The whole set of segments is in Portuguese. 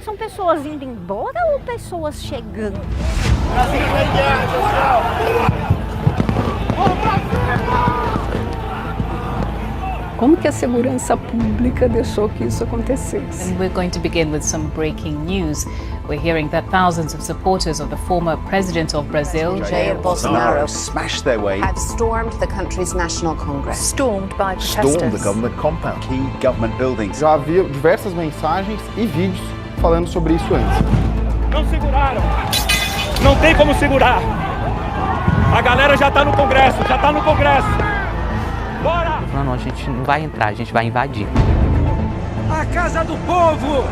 são pessoas indo embora ou pessoas chegando? Como que a segurança pública deixou que isso acontecesse? And we're going to begin with some breaking news. We're hearing that thousands of supporters of the former president of Brazil, Jair Bolsonaro, smashed their way, have stormed the country's National Congress. Stormed by protesters. stormed the government compound, key government buildings. Já havia diversas mensagens e vídeos falando sobre isso antes. Não seguraram. Não tem como segurar. A galera já tá no Congresso, Bora! Não, a gente não vai entrar, a gente vai invadir. A casa do povo!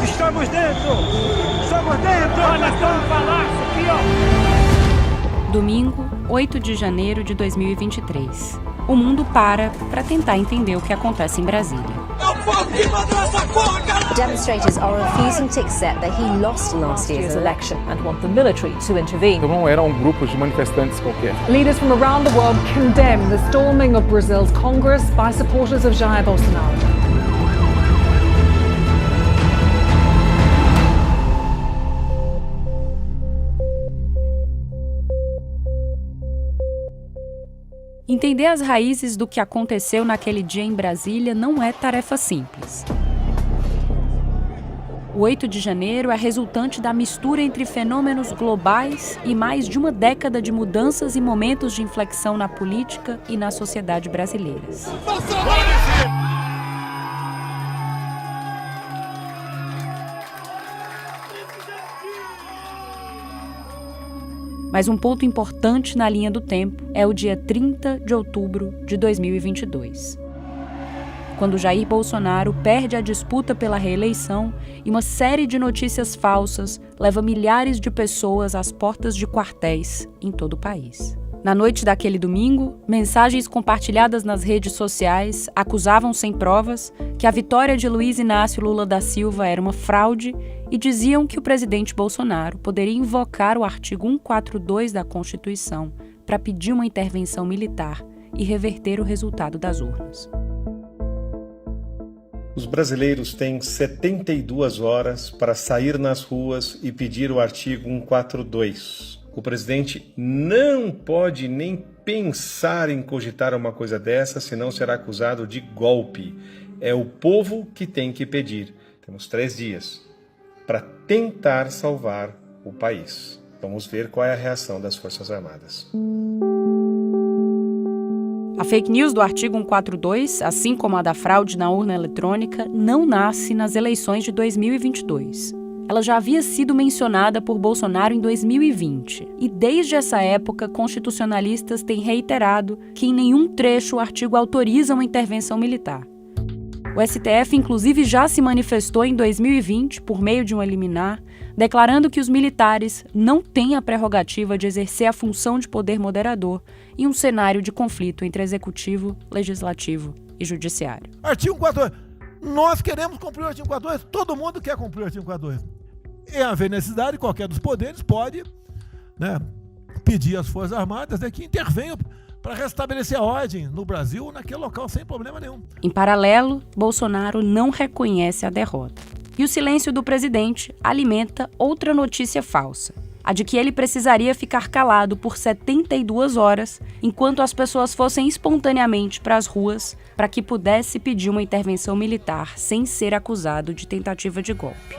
Estamos dentro! Olha só no palácio aqui, ó! Domingo, 8 de janeiro de 2023. O mundo para tentar entender o que acontece em Brasília. Demonstrators are refusing to accept that he lost last year's election and want the military to intervene. Então não eram grupos de manifestantes qualquer. Leaders from around the world condemn the storming of Brazil's Congress by supporters of Jair Bolsonaro. Entender as raízes do que aconteceu naquele dia em Brasília não é tarefa simples. O 8 de janeiro é resultante da mistura entre fenômenos globais e mais de uma década de mudanças e momentos de inflexão na política e na sociedade brasileiras. Mas um ponto importante na linha do tempo é o dia 30 de outubro de 2022. Quando Jair Bolsonaro perde a disputa pela reeleição e uma série de notícias falsas leva milhares de pessoas às portas de quartéis em todo o país. Na noite daquele domingo, mensagens compartilhadas nas redes sociais acusavam sem provas que a vitória de Luiz Inácio Lula da Silva era uma fraude e diziam que o presidente Bolsonaro poderia invocar o artigo 142 da Constituição para pedir uma intervenção militar e reverter o resultado das urnas. Os brasileiros têm 72 horas para sair nas ruas e pedir o artigo 142. O presidente não pode nem pensar em cogitar uma coisa dessa, senão será acusado de golpe. É o povo que tem que pedir. Temos 3 dias para tentar salvar o país. Vamos ver qual é a reação das Forças Armadas. A fake news do artigo 142, assim como a da fraude na urna eletrônica, não nasce nas eleições de 2022. Ela já havia sido mencionada por Bolsonaro em 2020. E desde essa época, constitucionalistas têm reiterado que em nenhum trecho o artigo autoriza uma intervenção militar. O STF, inclusive, já se manifestou em 2020, por meio de um liminar, declarando que os militares não têm a prerrogativa de exercer a função de poder moderador em um cenário de conflito entre executivo, legislativo e judiciário. Artigo 142. Nós queremos cumprir o artigo 142. Todo mundo quer cumprir o artigo 142. Em haver necessidade, qualquer dos poderes pode, pedir às Forças Armadas que intervenham para restabelecer a ordem no Brasil, naquele local, sem problema nenhum. Em paralelo, Bolsonaro não reconhece a derrota. E o silêncio do presidente alimenta outra notícia falsa, a de que ele precisaria ficar calado por 72 horas enquanto as pessoas fossem espontaneamente para as ruas para que pudesse pedir uma intervenção militar sem ser acusado de tentativa de golpe.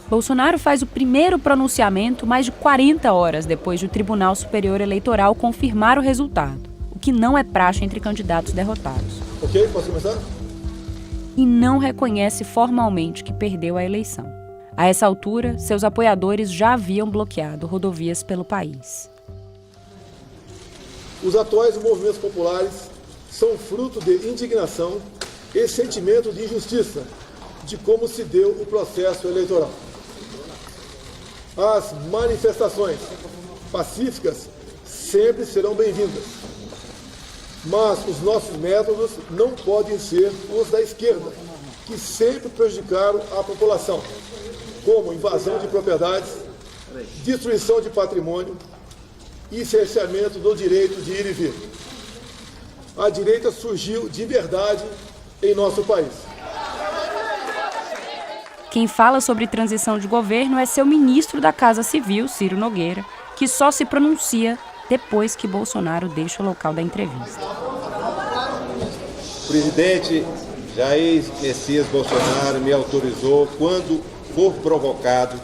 Bolsonaro faz o primeiro pronunciamento mais de 40 horas depois do Tribunal Superior Eleitoral confirmar o resultado, o que não é praxe entre candidatos derrotados. Ok, posso começar? E não reconhece formalmente que perdeu a eleição. A essa altura, seus apoiadores já haviam bloqueado rodovias pelo país. Os atuais movimentos populares são fruto de indignação e sentimento de injustiça de como se deu o processo eleitoral. As manifestações pacíficas sempre serão bem-vindas, mas os nossos métodos não podem ser os da esquerda, que sempre prejudicaram a população, como invasão de propriedades, destruição de patrimônio e cerceamento do direito de ir e vir. A direita surgiu de verdade em nosso país. Quem fala sobre transição de governo é seu ministro da Casa Civil, Ciro Nogueira, que só se pronuncia depois que Bolsonaro deixa o local da entrevista. O presidente Jair Messias Bolsonaro me autorizou, quando for provocado,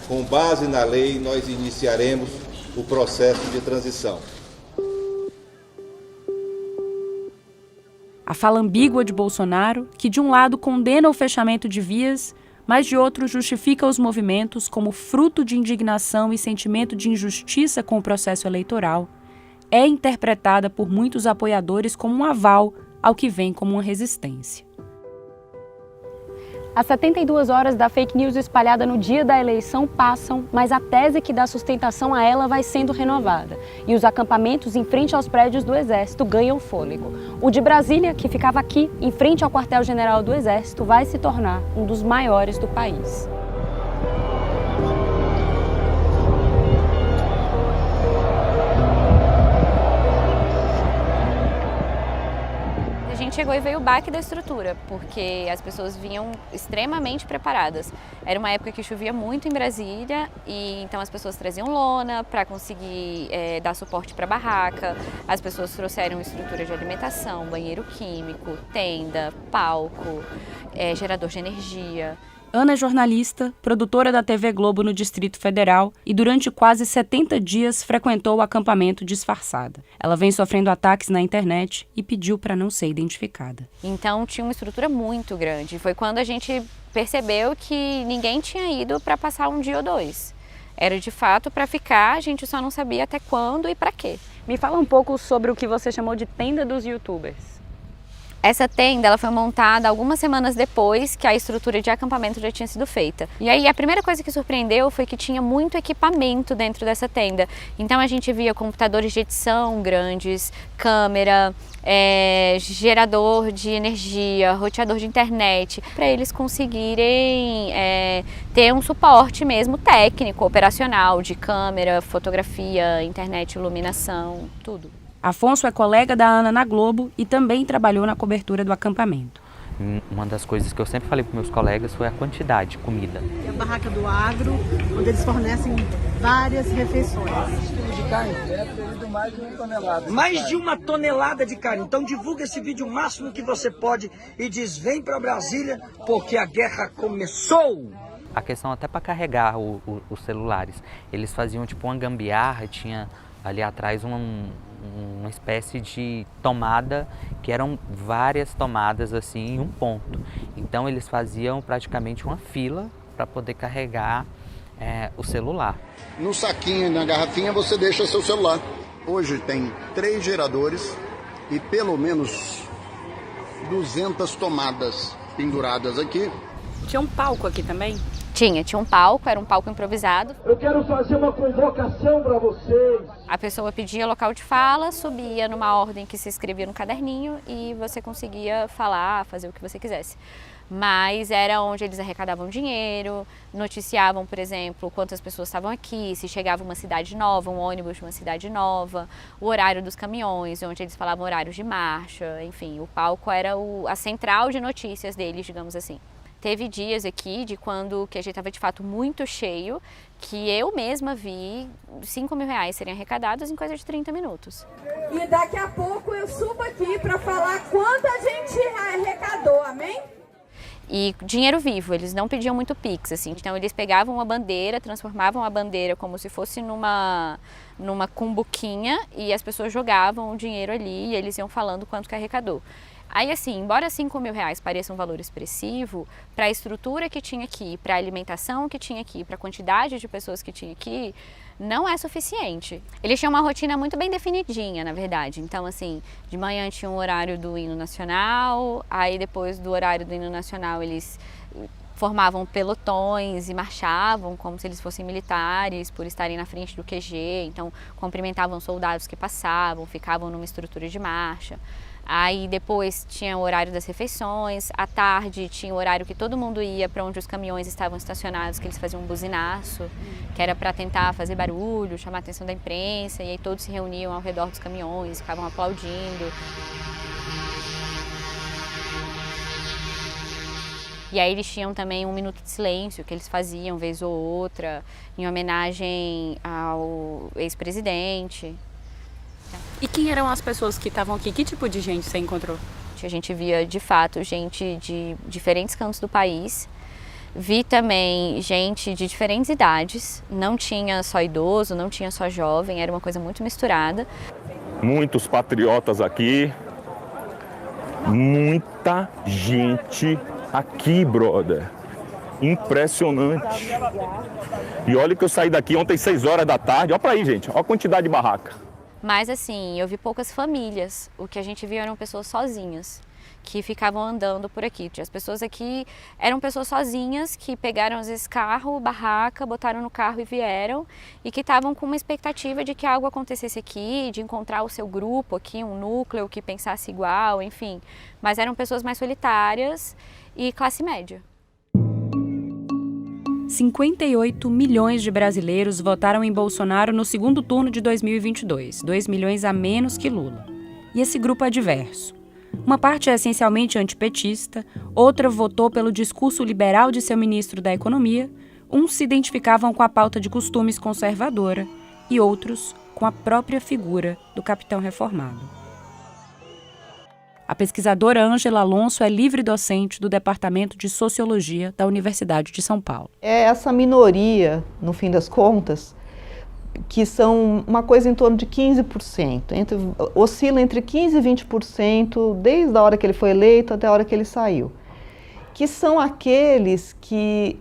com base na lei, nós iniciaremos o processo de transição. A fala ambígua de Bolsonaro, que de um lado condena o fechamento de vias, mas de outro justifica os movimentos como fruto de indignação e sentimento de injustiça com o processo eleitoral, é interpretada por muitos apoiadores como um aval ao que vem como uma resistência. As 72 horas da fake news espalhada no dia da eleição passam, mas a tese que dá sustentação a ela vai sendo renovada. E os acampamentos em frente aos prédios do Exército ganham fôlego. O de Brasília, que ficava aqui, em frente ao quartel-general do Exército, vai se tornar um dos maiores do país. A gente chegou e veio o baque da estrutura, porque as pessoas vinham extremamente preparadas. Era uma época que chovia muito em Brasília, e então as pessoas traziam lona para conseguir dar suporte para a barraca. As pessoas trouxeram estrutura de alimentação, banheiro químico, tenda, palco, gerador de energia. Ana é jornalista, produtora da TV Globo no Distrito Federal e durante quase 70 dias frequentou o acampamento disfarçada. Ela vem sofrendo ataques na internet e pediu para não ser identificada. Então tinha uma estrutura muito grande. Foi quando a gente percebeu que ninguém tinha ido para passar um dia ou dois. Era de fato para ficar, a gente só não sabia até quando e para quê. Me fala um pouco sobre o que você chamou de tenda dos youtubers. Essa tenda ela foi montada algumas semanas depois que a estrutura de acampamento já tinha sido feita. E aí a primeira coisa que surpreendeu foi que tinha muito equipamento dentro dessa tenda. Então a gente via computadores de edição grandes, câmera, gerador de energia, roteador de internet, para eles conseguirem ter um suporte mesmo técnico, operacional, de câmera, fotografia, internet, iluminação, tudo. Afonso é colega da Ana na Globo e também trabalhou na cobertura do acampamento. Uma das coisas que eu sempre falei para meus colegas foi a quantidade de comida. É a barraca do agro, onde eles fornecem várias refeições. De carne, mais de 1 tonelada. Mais de 1 tonelada de carne. Então divulga esse vídeo o máximo que você pode e diz: vem para Brasília porque a guerra começou. A questão até para carregar os celulares. Eles faziam tipo uma gambiarra, tinha ali atrás uma espécie de tomada, que eram várias tomadas assim em um ponto. Então eles faziam praticamente uma fila para poder carregar o celular. No saquinho, na garrafinha, você deixa seu celular. Hoje tem 3 geradores e pelo menos 200 tomadas penduradas aqui. Tinha um palco aqui também? Tinha um palco, era um palco improvisado. Eu quero fazer uma convocação para vocês. A pessoa pedia local de fala, subia numa ordem que se escrevia no caderninho e você conseguia falar, fazer o que você quisesse. Mas era onde eles arrecadavam dinheiro, noticiavam, por exemplo, quantas pessoas estavam aqui, se chegava uma cidade nova, um ônibus de uma cidade nova, o horário dos caminhões, onde eles falavam horários de marcha, enfim, o palco era a central de notícias deles, digamos assim. Teve dias aqui que a gente estava de fato muito cheio, que eu mesma vi R$5.000 serem arrecadados em coisa de 30 minutos. E daqui a pouco eu subo aqui para falar quanto a gente arrecadou, amém? E dinheiro vivo, eles não pediam muito Pix, assim. Então eles pegavam uma bandeira, transformavam a bandeira como se fosse numa cumbuquinha e as pessoas jogavam o dinheiro ali e eles iam falando quanto que arrecadou. Aí assim, embora R$5.000 pareça um valor expressivo, para a estrutura que tinha aqui, para a alimentação que tinha aqui, para a quantidade de pessoas que tinha aqui, não é suficiente. Eles tinham uma rotina muito bem definidinha, na verdade. Então assim, de manhã tinha um horário do hino nacional, aí depois do horário do hino nacional eles formavam pelotões e marchavam como se eles fossem militares por estarem na frente do QG, então cumprimentavam soldados que passavam, ficavam numa estrutura de marcha. Aí depois tinha o horário das refeições, à tarde tinha o horário que todo mundo ia para onde os caminhões estavam estacionados, que eles faziam um buzinaço, que era para tentar fazer barulho, chamar a atenção da imprensa, e aí todos se reuniam ao redor dos caminhões, ficavam aplaudindo. E aí eles tinham também um minuto de silêncio que eles faziam vez ou outra, em homenagem ao ex-presidente. E quem eram as pessoas que estavam aqui? Que tipo de gente você encontrou? A gente via, de fato, gente de diferentes cantos do país. Vi também gente de diferentes idades. Não tinha só idoso, não tinha só jovem, era uma coisa muito misturada. Muitos patriotas aqui. Muita gente aqui, brother. Impressionante. E olha que eu saí daqui ontem 6 horas da tarde. Olha pra aí, gente. Olha a quantidade de barraca. Mas assim, eu vi poucas famílias. O que a gente viu eram pessoas sozinhas, que ficavam andando por aqui. As pessoas aqui eram pessoas sozinhas que pegaram às vezes carro, barraca, botaram no carro e vieram, e que estavam com uma expectativa de que algo acontecesse aqui, de encontrar o seu grupo aqui, um núcleo que pensasse igual, enfim. Mas eram pessoas mais solitárias e classe média. 58 milhões de brasileiros votaram em Bolsonaro no segundo turno de 2022, 2 milhões a menos que Lula. E esse grupo é diverso. Uma parte é essencialmente antipetista, outra votou pelo discurso liberal de seu ministro da Economia, uns se identificavam com a pauta de costumes conservadora e outros com a própria figura do capitão reformado. A pesquisadora Ângela Alonso é livre-docente do Departamento de Sociologia da Universidade de São Paulo. É essa minoria, no fim das contas, que são uma coisa em torno de 15%, oscila entre 15% e 20% desde a hora que ele foi eleito até a hora que ele saiu. Que são aqueles que,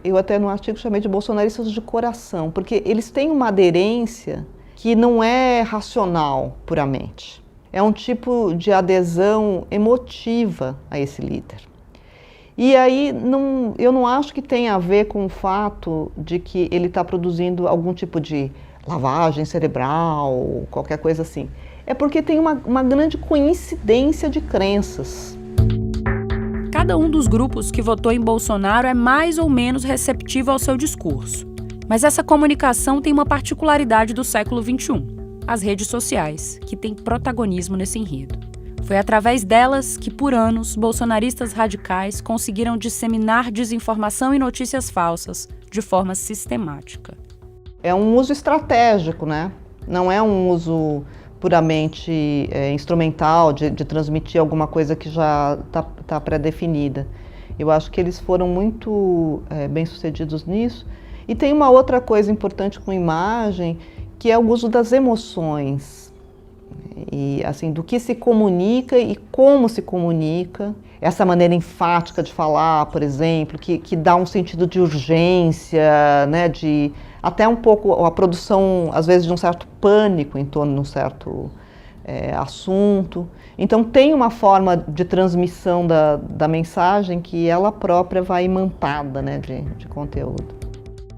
eu até no artigo chamei de bolsonaristas de coração, porque eles têm uma aderência que não é racional puramente. É um tipo de adesão emotiva a esse líder. E aí eu não acho que tenha a ver com o fato de que ele está produzindo algum tipo de lavagem cerebral, qualquer coisa assim. É porque tem uma grande coincidência de crenças. Cada um dos grupos que votou em Bolsonaro é mais ou menos receptivo ao seu discurso. Mas essa comunicação tem uma particularidade do século XXI. As redes sociais, que têm protagonismo nesse enredo. Foi através delas que, por anos, bolsonaristas radicais conseguiram disseminar desinformação e notícias falsas de forma sistemática. É um uso estratégico, né? Não é um uso puramente instrumental de transmitir alguma coisa que já está pré-definida. Eu acho que eles foram muito bem-sucedidos nisso. E tem uma outra coisa importante com imagem, que é o uso das emoções, e assim, do que se comunica e como se comunica. Essa maneira enfática de falar, por exemplo, que dá um sentido de urgência, né, de até um pouco a produção, às vezes, de um certo pânico em torno de um certo assunto. Então tem uma forma de transmissão da mensagem que ela própria vai imantada, né, de conteúdo.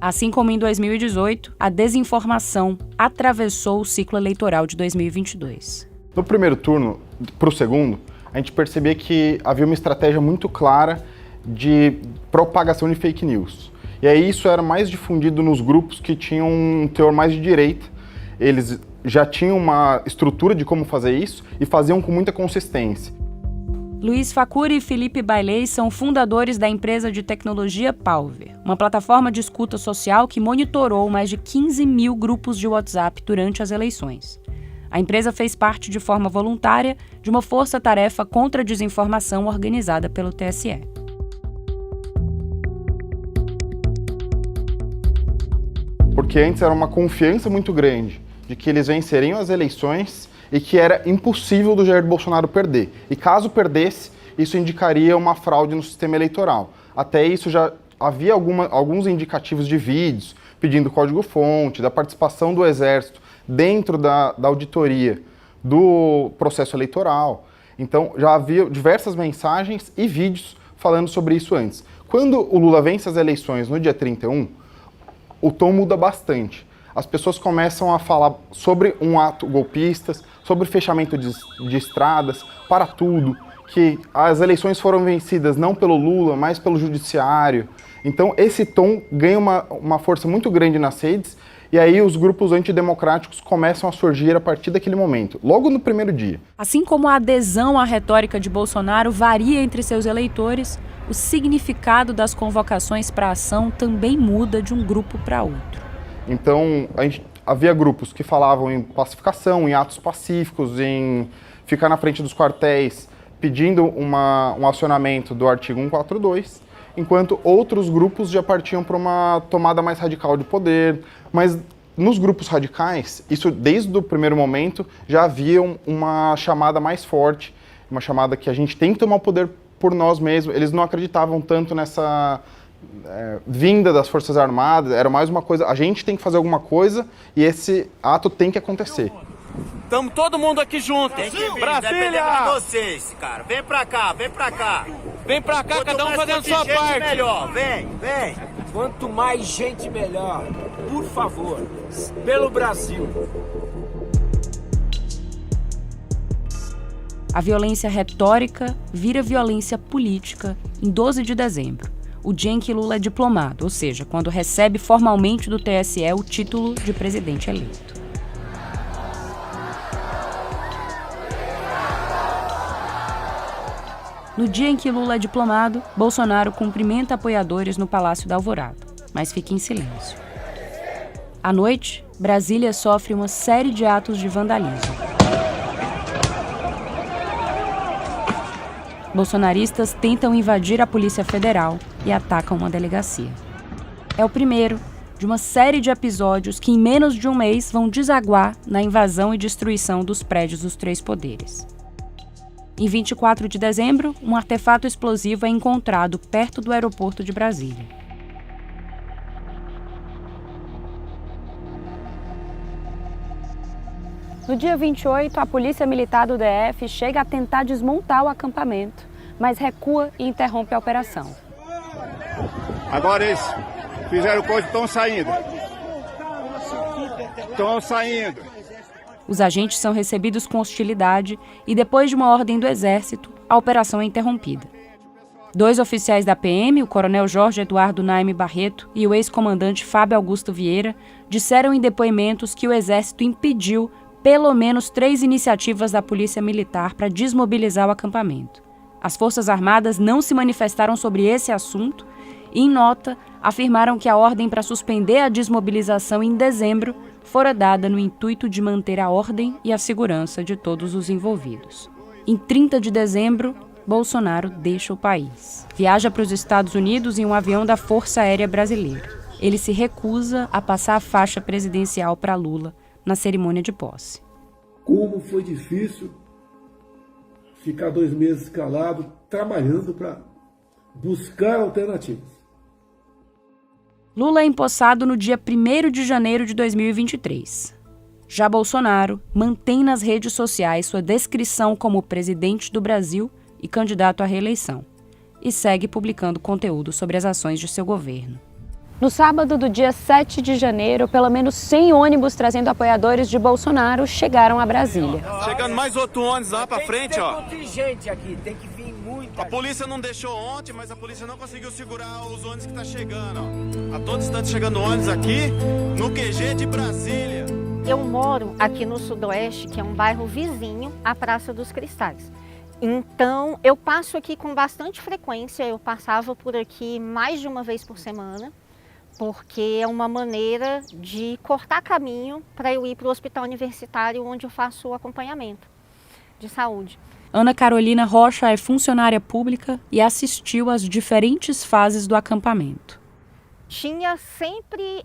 Assim como em 2018, a desinformação atravessou o ciclo eleitoral de 2022. No primeiro turno, para o segundo, a gente percebia que havia uma estratégia muito clara de propagação de fake news. E aí isso era mais difundido nos grupos que tinham um teor mais de direita. Eles já tinham uma estrutura de como fazer isso e faziam com muita consistência. Luiz Facuri e Felipe Bailey são fundadores da empresa de tecnologia Palver, uma plataforma de escuta social que monitorou mais de 15 mil grupos de WhatsApp durante as eleições. A empresa fez parte de forma voluntária de uma força-tarefa contra a desinformação organizada pelo TSE. Porque antes era uma confiança muito grande de que eles venceriam as eleições e que era impossível do Jair Bolsonaro perder. E caso perdesse, isso indicaria uma fraude no sistema eleitoral. Até isso já havia alguns indicativos de vídeos pedindo código-fonte, da participação do Exército dentro da auditoria do processo eleitoral. Então já havia diversas mensagens e vídeos falando sobre isso antes. Quando o Lula vence as eleições no dia 31, o tom muda bastante. As pessoas começam a falar sobre um ato golpista, sobre fechamento de estradas, para tudo, que as eleições foram vencidas não pelo Lula, mas pelo judiciário. Então esse tom ganha uma força muito grande nas redes, e aí os grupos antidemocráticos começam a surgir a partir daquele momento, logo no primeiro dia. Assim como a adesão à retórica de Bolsonaro varia entre seus eleitores, o significado das convocações para a ação também muda de um grupo para outro. Então, havia grupos que falavam em pacificação, em atos pacíficos, em ficar na frente dos quartéis, pedindo um acionamento do artigo 142, enquanto outros grupos já partiam para uma tomada mais radical de poder. Mas nos grupos radicais, isso desde o primeiro momento, já havia uma chamada mais forte, uma chamada que a gente tem que tomar o poder por nós mesmos. Eles não acreditavam tanto nessa vinda das Forças Armadas, era mais uma coisa, a gente tem que fazer alguma coisa e esse ato tem que acontecer. Estamos todo mundo aqui junto. Brasília! Vocês, cara. Vem pra cá, vem pra cá. Vem pra cá, cada um fazendo sua parte. Melhor. Vem. Quanto mais gente, melhor. Por favor. Pelo Brasil. A violência retórica vira violência política em 12 de dezembro, o dia em que Lula é diplomado, ou seja, quando recebe formalmente do TSE o título de presidente eleito. No dia em que Lula é diplomado, Bolsonaro cumprimenta apoiadores no Palácio da Alvorada, mas fica em silêncio. À noite, Brasília sofre uma série de atos de vandalismo. Bolsonaristas tentam invadir a Polícia Federal e atacam uma delegacia. É o primeiro de uma série de episódios que em menos de um mês vão desaguar na invasão e destruição dos prédios dos três poderes. Em 24 de dezembro, um artefato explosivo é encontrado perto do aeroporto de Brasília. No dia 28, a Polícia Militar do DF chega a tentar desmontar o acampamento, mas recua e interrompe a operação. Agora eles fizeram coisa e estão saindo. Os agentes são recebidos com hostilidade e, depois de uma ordem do Exército, a operação é interrompida. 2 oficiais da PM, o coronel Jorge Eduardo Naime Barreto e o ex-comandante Fábio Augusto Vieira, disseram em depoimentos que o Exército impediu pelo menos 3 iniciativas da Polícia Militar para desmobilizar o acampamento. As Forças Armadas não se manifestaram sobre esse assunto e, em nota, afirmaram que a ordem para suspender a desmobilização em dezembro fora dada no intuito de manter a ordem e a segurança de todos os envolvidos. Em 30 de dezembro, Bolsonaro deixa o país. Viaja para os Estados Unidos em um avião da Força Aérea Brasileira. Ele se recusa a passar a faixa presidencial para Lula na cerimônia de posse. Como foi difícil ficar 2 meses calado, trabalhando para buscar alternativas. Lula é empossado no dia 1º de janeiro de 2023. Já Bolsonaro mantém nas redes sociais sua descrição como presidente do Brasil e candidato à reeleição, e segue publicando conteúdo sobre as ações de seu governo. No sábado do dia 7 de janeiro, pelo menos 100 ônibus trazendo apoiadores de Bolsonaro chegaram a Brasília. Chegando mais outro ônibus lá pra frente, ó. Tem contingente aqui, tem que vir muita. A polícia não deixou ontem, mas a polícia não conseguiu segurar os ônibus que tá chegando, ó. A todo instante chegando ônibus aqui no QG de Brasília. Eu moro aqui no Sudoeste, que é um bairro vizinho à Praça dos Cristais. Então, eu passo aqui com bastante frequência, eu passava por aqui mais de uma vez por semana, porque é uma maneira de cortar caminho para eu ir para o hospital universitário onde eu faço o acompanhamento de saúde. Ana Carolina Rocha é funcionária pública e assistiu às diferentes fases do acampamento. Tinha sempre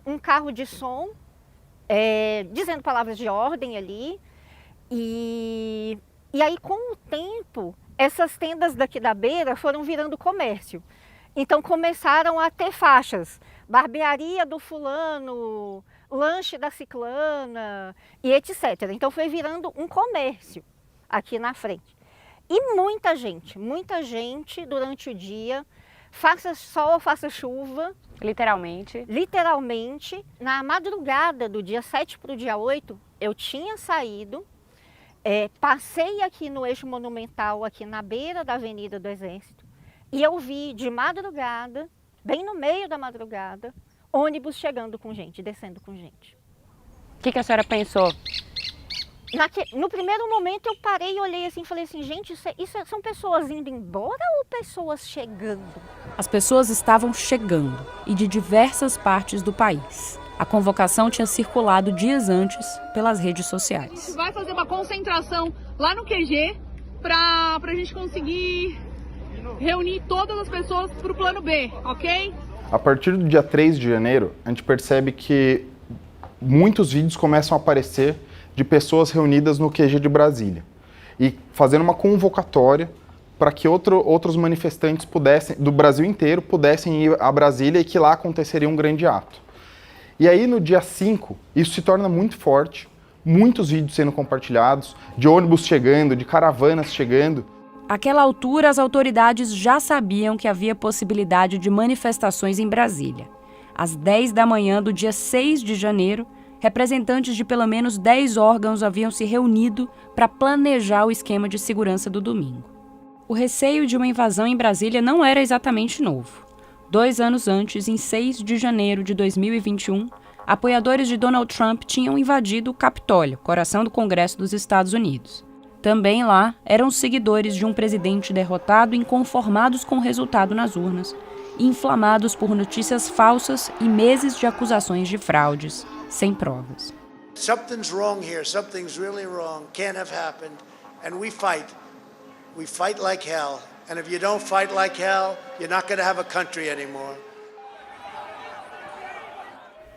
um carro de som dizendo palavras de ordem ali e aí com o tempo essas tendas daqui da beira foram virando comércio. Então começaram a ter faixas, barbearia do fulano, lanche da ciclana e etc. Então foi virando um comércio aqui na frente. E muita gente durante o dia, faça sol, faça chuva. Literalmente. Na madrugada do dia 7 para o dia 8, eu tinha saído, passei aqui no eixo monumental, aqui na beira da Avenida do Exército, e eu vi de madrugada, bem no meio da madrugada, ônibus chegando com gente, descendo com gente. O que a senhora pensou? No primeiro momento eu parei e olhei assim e falei assim, gente, são pessoas indo embora ou pessoas chegando? As pessoas estavam chegando e de diversas partes do país. A convocação tinha circulado dias antes pelas redes sociais. A gente vai fazer uma concentração lá no QG para a gente conseguir reunir todas as pessoas para o plano B, ok? A partir do dia 3 de janeiro, a gente percebe que muitos vídeos começam a aparecer de pessoas reunidas no QG de Brasília e fazendo uma convocatória para que outros manifestantes do Brasil inteiro pudessem ir a Brasília e que lá aconteceria um grande ato. E aí no dia 5, isso se torna muito forte, muitos vídeos sendo compartilhados, de ônibus chegando, de caravanas chegando. Àquela altura, as autoridades já sabiam que havia possibilidade de manifestações em Brasília. Às 10 da manhã do dia 6 de janeiro, representantes de pelo menos 10 órgãos haviam se reunido para planejar o esquema de segurança do domingo. O receio de uma invasão em Brasília não era exatamente novo. 2 anos antes, em 6 de janeiro de 2021, apoiadores de Donald Trump tinham invadido o Capitólio, coração do Congresso dos Estados Unidos. Também lá eram seguidores de um presidente derrotado, inconformados com o resultado nas urnas, inflamados por notícias falsas e meses de acusações de fraudes, sem provas. Something's wrong here. Something's really wrong. Can't have happened. And we fight. We fight like hell. And if you don't fight like hell, you're not going to have a country anymore.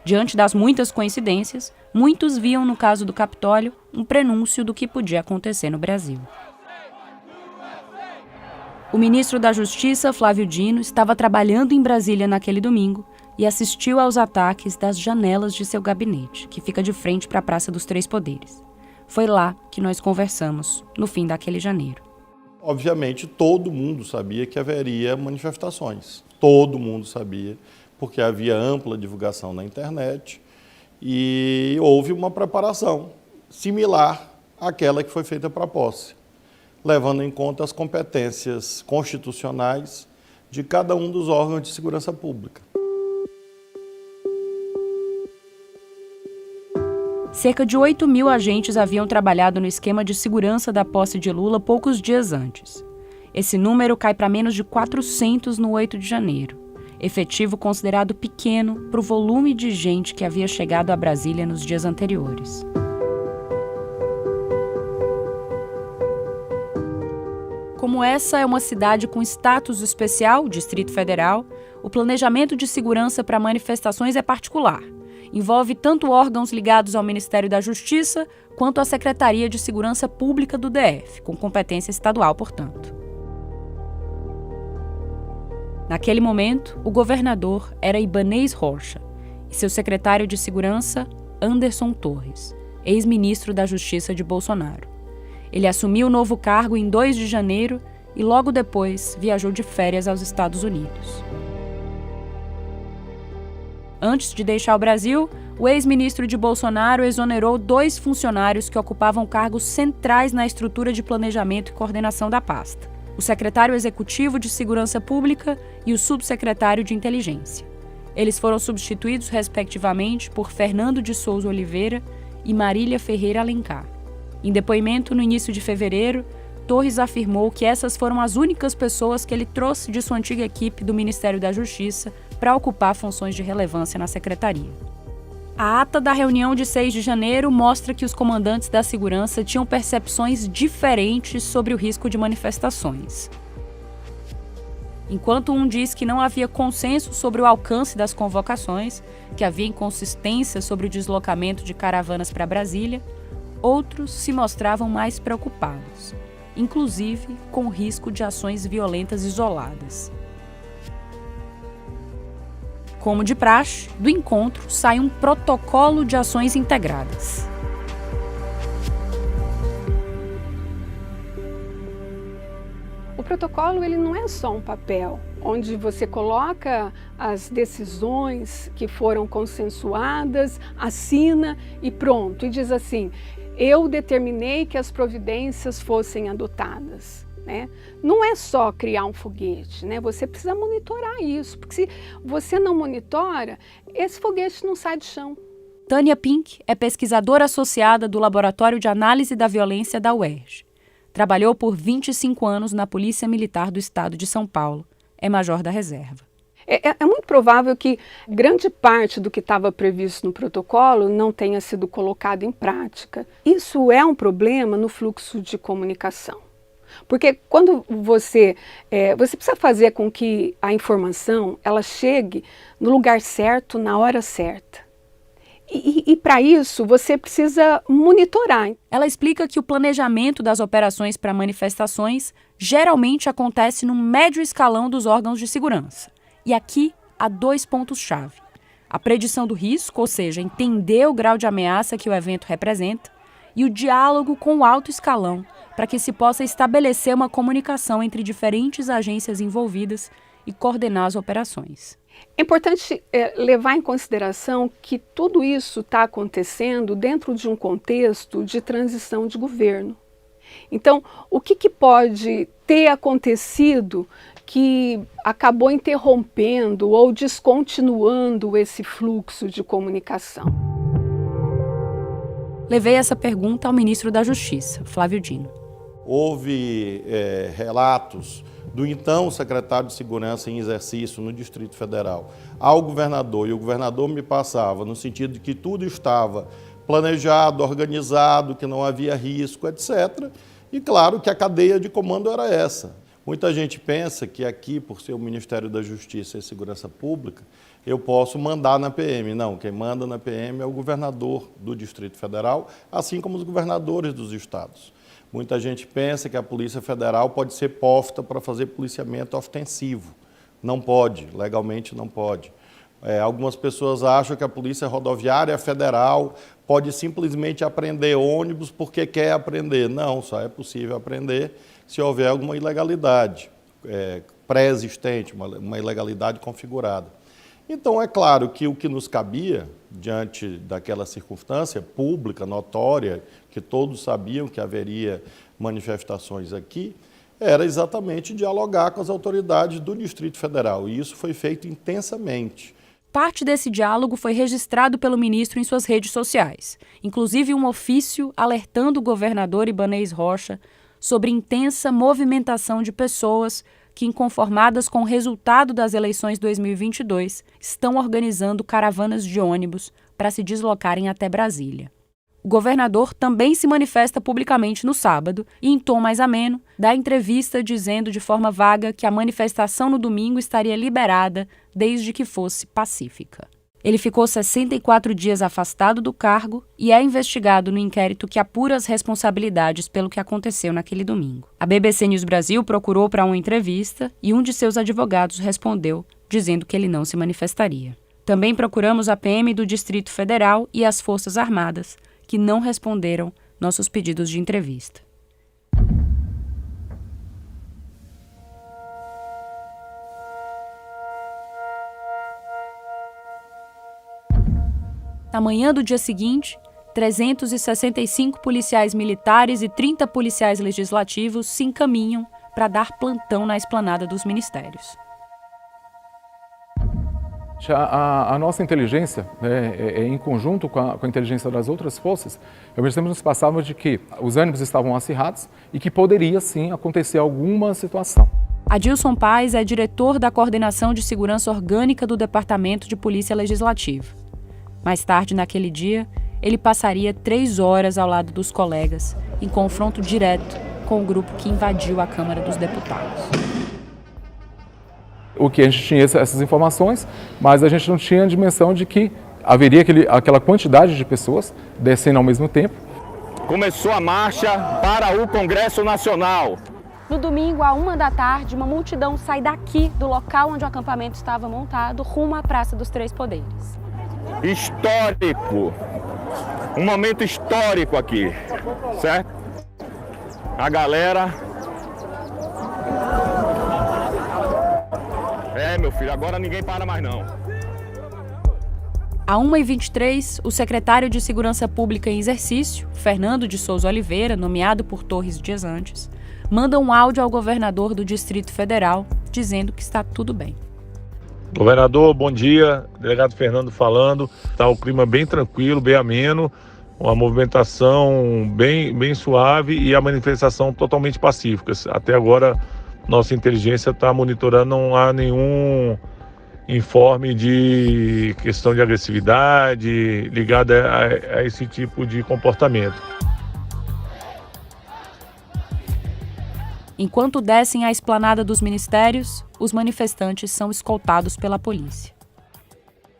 Diante das muitas coincidências, muitos viam no caso do Capitólio um prenúncio do que podia acontecer no Brasil. O ministro da Justiça, Flávio Dino, estava trabalhando em Brasília naquele domingo e assistiu aos ataques das janelas de seu gabinete, que fica de frente para a Praça dos Três Poderes. Foi lá que nós conversamos, no fim daquele janeiro. Obviamente, todo mundo sabia que haveria manifestações. Todo mundo sabia, porque havia ampla divulgação na internet e houve uma preparação similar àquela que foi feita para a posse, levando em conta as competências constitucionais de cada um dos órgãos de segurança pública. Cerca de 8.000 agentes haviam trabalhado no esquema de segurança da posse de Lula poucos dias antes. Esse número cai para menos de 400 no 8 de janeiro, efetivo considerado pequeno para o volume de gente que havia chegado a Brasília nos dias anteriores. Como essa é uma cidade com status especial, Distrito Federal, o planejamento de segurança para manifestações é particular. Envolve tanto órgãos ligados ao Ministério da Justiça quanto a Secretaria de Segurança Pública do DF, com competência estadual, portanto. Naquele momento, o governador era Ibanez Rocha e seu secretário de Segurança, Anderson Torres, ex-ministro da Justiça de Bolsonaro. Ele assumiu o novo cargo em 2 de janeiro e logo depois viajou de férias aos Estados Unidos. Antes de deixar o Brasil, o ex-ministro de Bolsonaro exonerou 2 funcionários que ocupavam cargos centrais na estrutura de planejamento e coordenação da pasta: o secretário executivo de Segurança Pública e o subsecretário de Inteligência. Eles foram substituídos, respectivamente, por Fernando de Souza Oliveira e Marília Ferreira Alencar. Em depoimento no início de fevereiro, Torres afirmou que essas foram as únicas pessoas que ele trouxe de sua antiga equipe do Ministério da Justiça para ocupar funções de relevância na secretaria. A ata da reunião de 6 de janeiro mostra que os comandantes da segurança tinham percepções diferentes sobre o risco de manifestações. Enquanto um diz que não havia consenso sobre o alcance das convocações, que havia inconsistência sobre o deslocamento de caravanas para Brasília, outros se mostravam mais preocupados, inclusive com o risco de ações violentas isoladas. Como de praxe, do encontro sai um protocolo de ações integradas. O protocolo ele não é só um papel, onde você coloca as decisões que foram consensuadas, assina e pronto, e diz assim: eu determinei que as providências fossem adotadas. Né? Não é só criar um foguete, né? Você precisa monitorar isso, porque se você não monitora, esse foguete não sai do chão. Tânia Pink é pesquisadora associada do Laboratório de Análise da Violência da UERJ. Trabalhou por 25 anos na Polícia Militar do Estado de São Paulo. É major da reserva. É muito provável que grande parte do que estava previsto no protocolo não tenha sido colocado em prática. Isso é um problema no fluxo de comunicação. Porque quando você precisa fazer com que a informação ela chegue no lugar certo, na hora certa. E para isso, você precisa monitorar. Ela explica que o planejamento das operações para manifestações geralmente acontece no médio escalão dos órgãos de segurança. E aqui há 2 pontos-chave. A predição do risco, ou seja, entender o grau de ameaça que o evento representa, e o diálogo com o alto escalão, para que se possa estabelecer uma comunicação entre diferentes agências envolvidas e coordenar as operações. É importante levar em consideração que tudo isso está acontecendo dentro de um contexto de transição de governo. Então, o que pode ter acontecido que acabou interrompendo ou descontinuando esse fluxo de comunicação? Levei essa pergunta ao ministro da Justiça, Flávio Dino. Houve relatos do então secretário de Segurança em exercício no Distrito Federal ao governador, e o governador me passava no sentido de que tudo estava planejado, organizado, que não havia risco, etc. E claro que a cadeia de comando era essa. Muita gente pensa que aqui, por ser o Ministério da Justiça e Segurança Pública, eu posso mandar na PM. Não, quem manda na PM é o governador do Distrito Federal, assim como os governadores dos estados. Muita gente pensa que a Polícia Federal pode ser posta para fazer policiamento ostensivo. Não pode, legalmente não pode. Algumas pessoas acham que a Polícia Rodoviária Federal pode simplesmente apreender ônibus porque quer apreender. Não, só é possível apreender se houver alguma ilegalidade pré-existente, uma ilegalidade configurada. Então, é claro que o que nos cabia, diante daquela circunstância pública, notória, que todos sabiam que haveria manifestações aqui, era exatamente dialogar com as autoridades do Distrito Federal, e isso foi feito intensamente. Parte desse diálogo foi registrado pelo ministro em suas redes sociais, inclusive um ofício alertando o governador Ibanez Rocha sobre intensa movimentação de pessoas que, inconformadas com o resultado das eleições 2022, estão organizando caravanas de ônibus para se deslocarem até Brasília. O governador também se manifesta publicamente no sábado e, em tom mais ameno, dá entrevista dizendo de forma vaga que a manifestação no domingo estaria liberada desde que fosse pacífica. Ele ficou 64 dias afastado do cargo e é investigado no inquérito que apura as responsabilidades pelo que aconteceu naquele domingo. A BBC News Brasil procurou para uma entrevista e um de seus advogados respondeu, dizendo que ele não se manifestaria. Também procuramos a PM do Distrito Federal e as Forças Armadas, que não responderam nossos pedidos de entrevista. Na manhã do dia seguinte, 365 policiais militares e 30 policiais legislativos se encaminham para dar plantão na esplanada dos ministérios. A nossa inteligência, em conjunto com a inteligência das outras forças, ao mesmo tempo nos passava de que os ânimos estavam acirrados e que poderia sim acontecer alguma situação. Adilson Paes é diretor da Coordenação de Segurança Orgânica do Departamento de Polícia Legislativa. Mais tarde, naquele dia, ele passaria 3 horas ao lado dos colegas, em confronto direto com o grupo que invadiu a Câmara dos Deputados. O que a gente tinha essas informações, mas a gente não tinha a dimensão de que haveria aquela quantidade de pessoas descendo ao mesmo tempo. Começou a marcha para o Congresso Nacional. No domingo, à 1 da tarde, uma multidão sai daqui do local onde o acampamento estava montado, rumo à Praça dos Três Poderes. Histórico, um momento histórico aqui, certo? A galera... meu filho, agora ninguém para mais não. À 1h23, o secretário de Segurança Pública em exercício, Fernando de Souza Oliveira, nomeado por Torres dias antes, manda um áudio ao governador do Distrito Federal dizendo que está tudo bem. Governador, bom dia. Delegado Fernando falando. Está o clima bem tranquilo, bem ameno, uma movimentação bem suave e a manifestação totalmente pacífica. Até agora, nossa inteligência está monitorando, não há nenhum informe de questão de agressividade ligada a esse tipo de comportamento. Enquanto descem à esplanada dos ministérios, os manifestantes são escoltados pela polícia.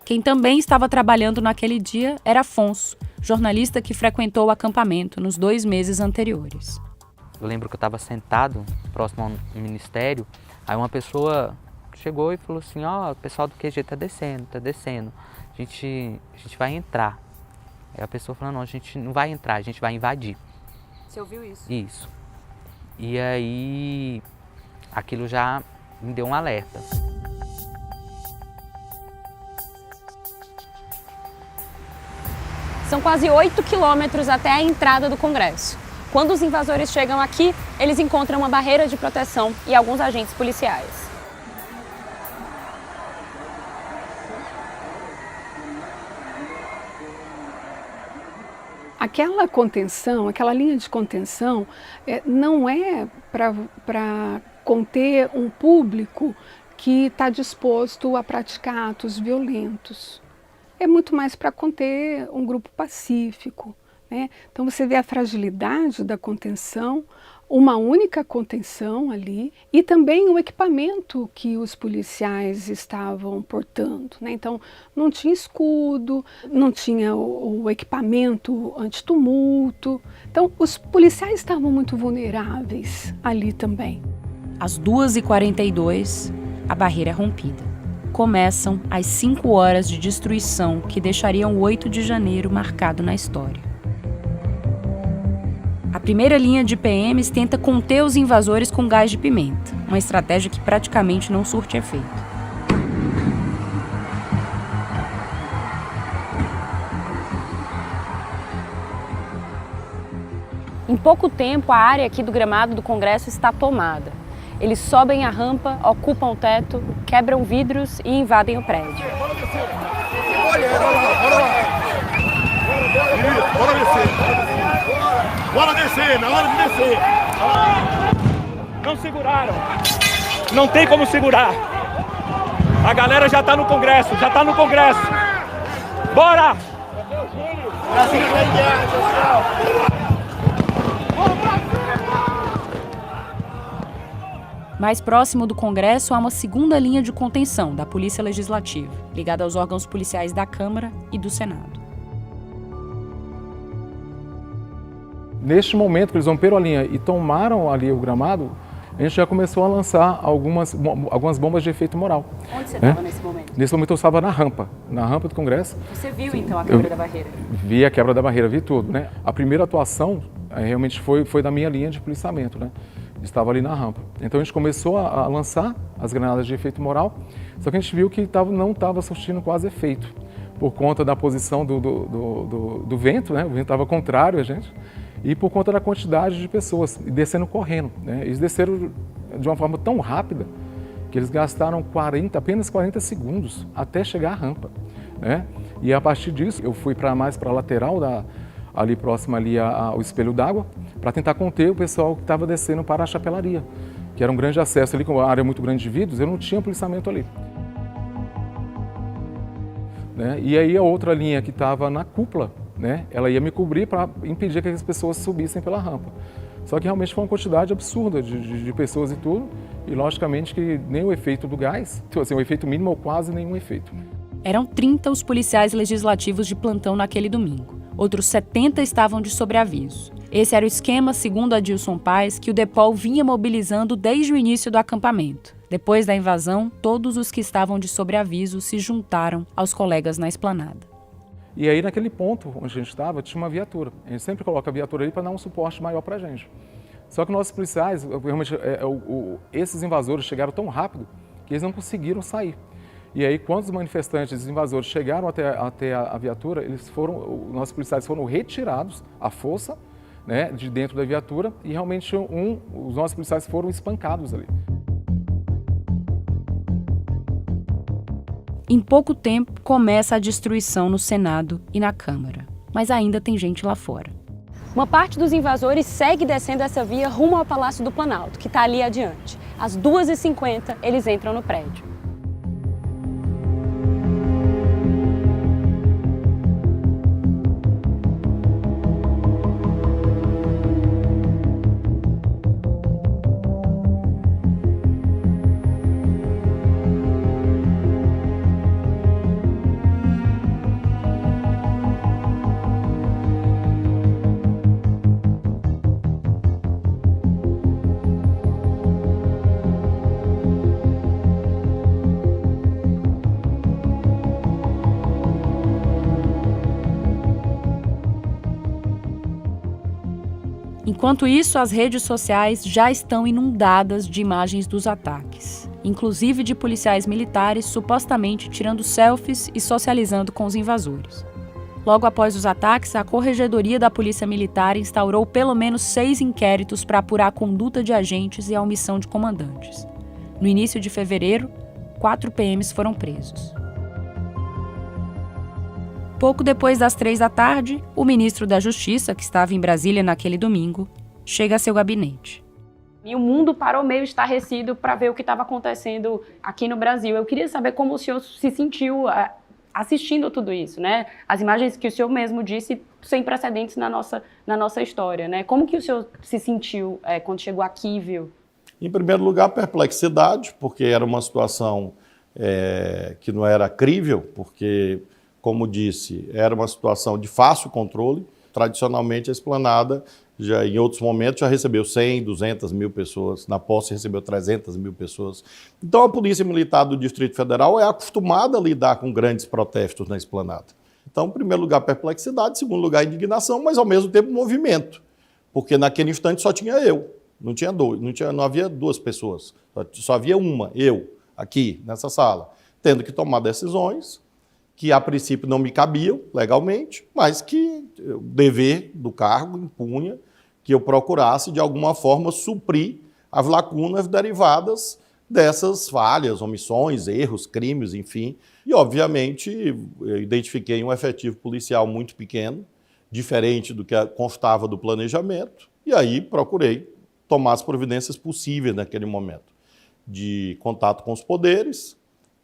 Quem também estava trabalhando naquele dia era Afonso, jornalista que frequentou o acampamento nos 2 meses anteriores. Eu lembro que eu estava sentado próximo ao ministério, aí uma pessoa chegou e falou assim, o pessoal do QG tá descendo, a gente vai entrar. Aí a pessoa falou, não, a gente não vai entrar, a gente vai invadir. Você ouviu isso? Isso. E aí, aquilo já me deu um alerta. São quase 8 quilômetros até a entrada do Congresso. Quando os invasores chegam aqui, eles encontram uma barreira de proteção e alguns agentes policiais. Aquela contenção, aquela linha de contenção, não é para conter um público que está disposto a praticar atos violentos. É muito mais para conter um grupo pacífico, né? Então você vê a fragilidade da contenção, uma única contenção ali e também o equipamento que os policiais estavam portando, né? Então não tinha escudo, não tinha o equipamento antitumulto. Então os policiais estavam muito vulneráveis ali também. Às 2h42, a barreira é rompida. Começam as 5 horas de destruição que deixariam o 8 de janeiro marcado na história. A primeira linha de PMs tenta conter os invasores com gás de pimenta, uma estratégia que praticamente não surte efeito. Em pouco tempo, a área aqui do gramado do Congresso está tomada. Eles sobem a rampa, ocupam o teto, quebram vidros e invadem o prédio. Bora descer, na hora de descer. Não seguraram. Não tem como segurar. A galera já tá no Congresso, Bora! Mais próximo do Congresso há uma segunda linha de contenção da Polícia Legislativa, ligada aos órgãos policiais da Câmara e do Senado. Neste momento que eles romperam a linha e tomaram ali o gramado, a gente já começou a lançar algumas bombas de efeito moral. Onde você estava nesse momento? Nesse momento eu estava na rampa do Congresso. Você viu então a quebra da barreira? Vi a quebra da barreira, vi tudo, né? A primeira atuação realmente foi da minha linha de policiamento, né? Estava ali na rampa. Então a gente começou a lançar as granadas de efeito moral, só que a gente viu que não estava surtindo quase efeito, por conta da posição do vento, né? O vento estava contrário a gente. E por conta da quantidade de pessoas descendo correndo, né? Eles desceram de uma forma tão rápida que eles gastaram apenas 40 segundos até chegar à rampa, né? E a partir disso eu fui mais para a lateral, ali próximo ali ao espelho d'água, para tentar conter o pessoal que estava descendo para a chapelaria, que era um grande acesso ali, com uma área muito grande de vidros, eu não tinha policiamento ali. Né? E aí a outra linha que estava na cúpula, né? Ela ia me cobrir para impedir que as pessoas subissem pela rampa. Só que realmente foi uma quantidade absurda de pessoas e tudo, e logicamente que nem o efeito do gás, assim, o efeito mínimo ou quase nenhum efeito. Eram 30 os policiais legislativos de plantão naquele domingo. Outros 70 estavam de sobreaviso. Esse era o esquema, segundo Adilson Paes, que o DEPOL vinha mobilizando desde o início do acampamento. Depois da invasão, todos os que estavam de sobreaviso se juntaram aos colegas na esplanada. E aí, naquele ponto onde a gente estava, tinha uma viatura. A gente sempre coloca a viatura ali para dar um suporte maior para a gente. Só que nossos policiais, realmente, esses invasores chegaram tão rápido que eles não conseguiram sair. E aí, quando os manifestantes, os invasores, chegaram até a viatura, nossos policiais foram retirados à força, né, de dentro da viatura, e realmente os nossos policiais foram espancados ali. Em pouco tempo, começa a destruição no Senado e na Câmara. Mas ainda tem gente lá fora. Uma parte dos invasores segue descendo essa via rumo ao Palácio do Planalto, que está ali adiante. Às 2h50, eles entram no prédio. Enquanto isso, as redes sociais já estão inundadas de imagens dos ataques, inclusive de policiais militares supostamente tirando selfies e socializando com os invasores. Logo após os ataques, a Corregedoria da Polícia Militar instaurou pelo menos 6 inquéritos para apurar a conduta de agentes e a omissão de comandantes. No início de fevereiro, 4 PMs foram presos. Pouco depois das 3h, o ministro da Justiça, que estava em Brasília naquele domingo, chega a seu gabinete. E o mundo parou meio estarrecido para ver o que estava acontecendo aqui no Brasil. Eu queria saber como o senhor se sentiu assistindo tudo isso, né? As imagens que o senhor mesmo disse, sem precedentes na nossa história, né? Como que o senhor se sentiu quando chegou aqui e viu? Em primeiro lugar, perplexidade, porque era uma situação que não era crível, porque, como disse, era uma situação de fácil controle. Tradicionalmente, a Esplanada, já em outros momentos, já recebeu 100, 200 mil pessoas. Na posse, recebeu 300 mil pessoas. Então, a Polícia Militar do Distrito Federal é acostumada a lidar com grandes protestos na Esplanada. Então, em primeiro lugar, perplexidade. Em segundo lugar, indignação, mas, ao mesmo tempo, movimento. Porque, naquele instante, só tinha eu. Não tinha dois, não havia 2 pessoas. Só havia uma, eu, aqui, nessa sala, tendo que tomar decisões que a princípio não me cabiam legalmente, mas que o dever do cargo impunha que eu procurasse de alguma forma suprir as lacunas derivadas dessas falhas, omissões, erros, crimes, enfim. E obviamente eu identifiquei um efetivo policial muito pequeno, diferente do que constava do planejamento, e aí procurei tomar as providências possíveis naquele momento, de contato com os poderes,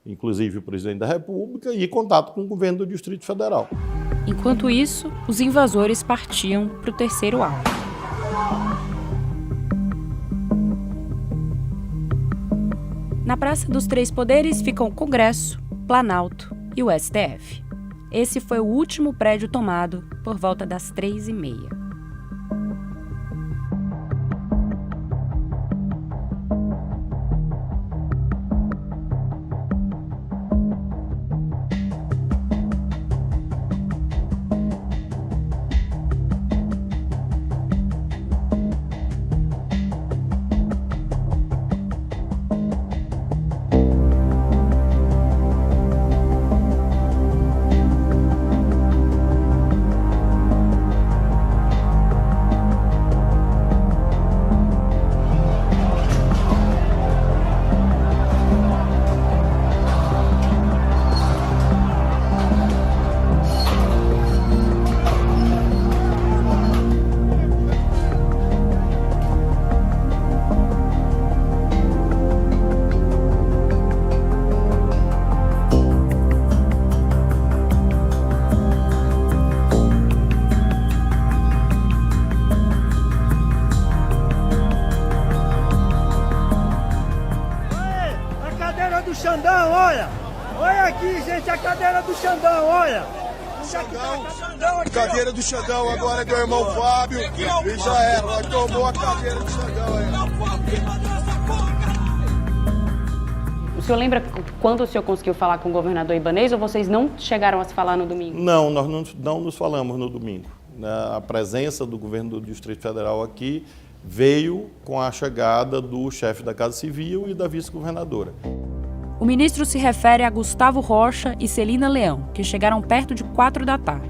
inclusive o presidente da República, e contato com o governo do Distrito Federal. Enquanto isso, os invasores partiam para o terceiro alvo. Na Praça dos Três Poderes ficam o Congresso, Planalto e o STF. Esse foi o último prédio tomado por volta das 3h30. Xandão, olha! Olha aqui, gente, a cadeira do Xandão, olha! Cadeira do Xandão agora é do irmão Fábio e já era, nós tomou a cadeira do Xandão aí. O senhor lembra quando o senhor conseguiu falar com o governador Ibanez ou vocês não chegaram a se falar no domingo? Não, nós não nos falamos no domingo. A presença do governo do Distrito Federal aqui veio com a chegada do chefe da Casa Civil e da vice-governadora. O ministro se refere a Gustavo Rocha e Celina Leão, que chegaram perto de 4h.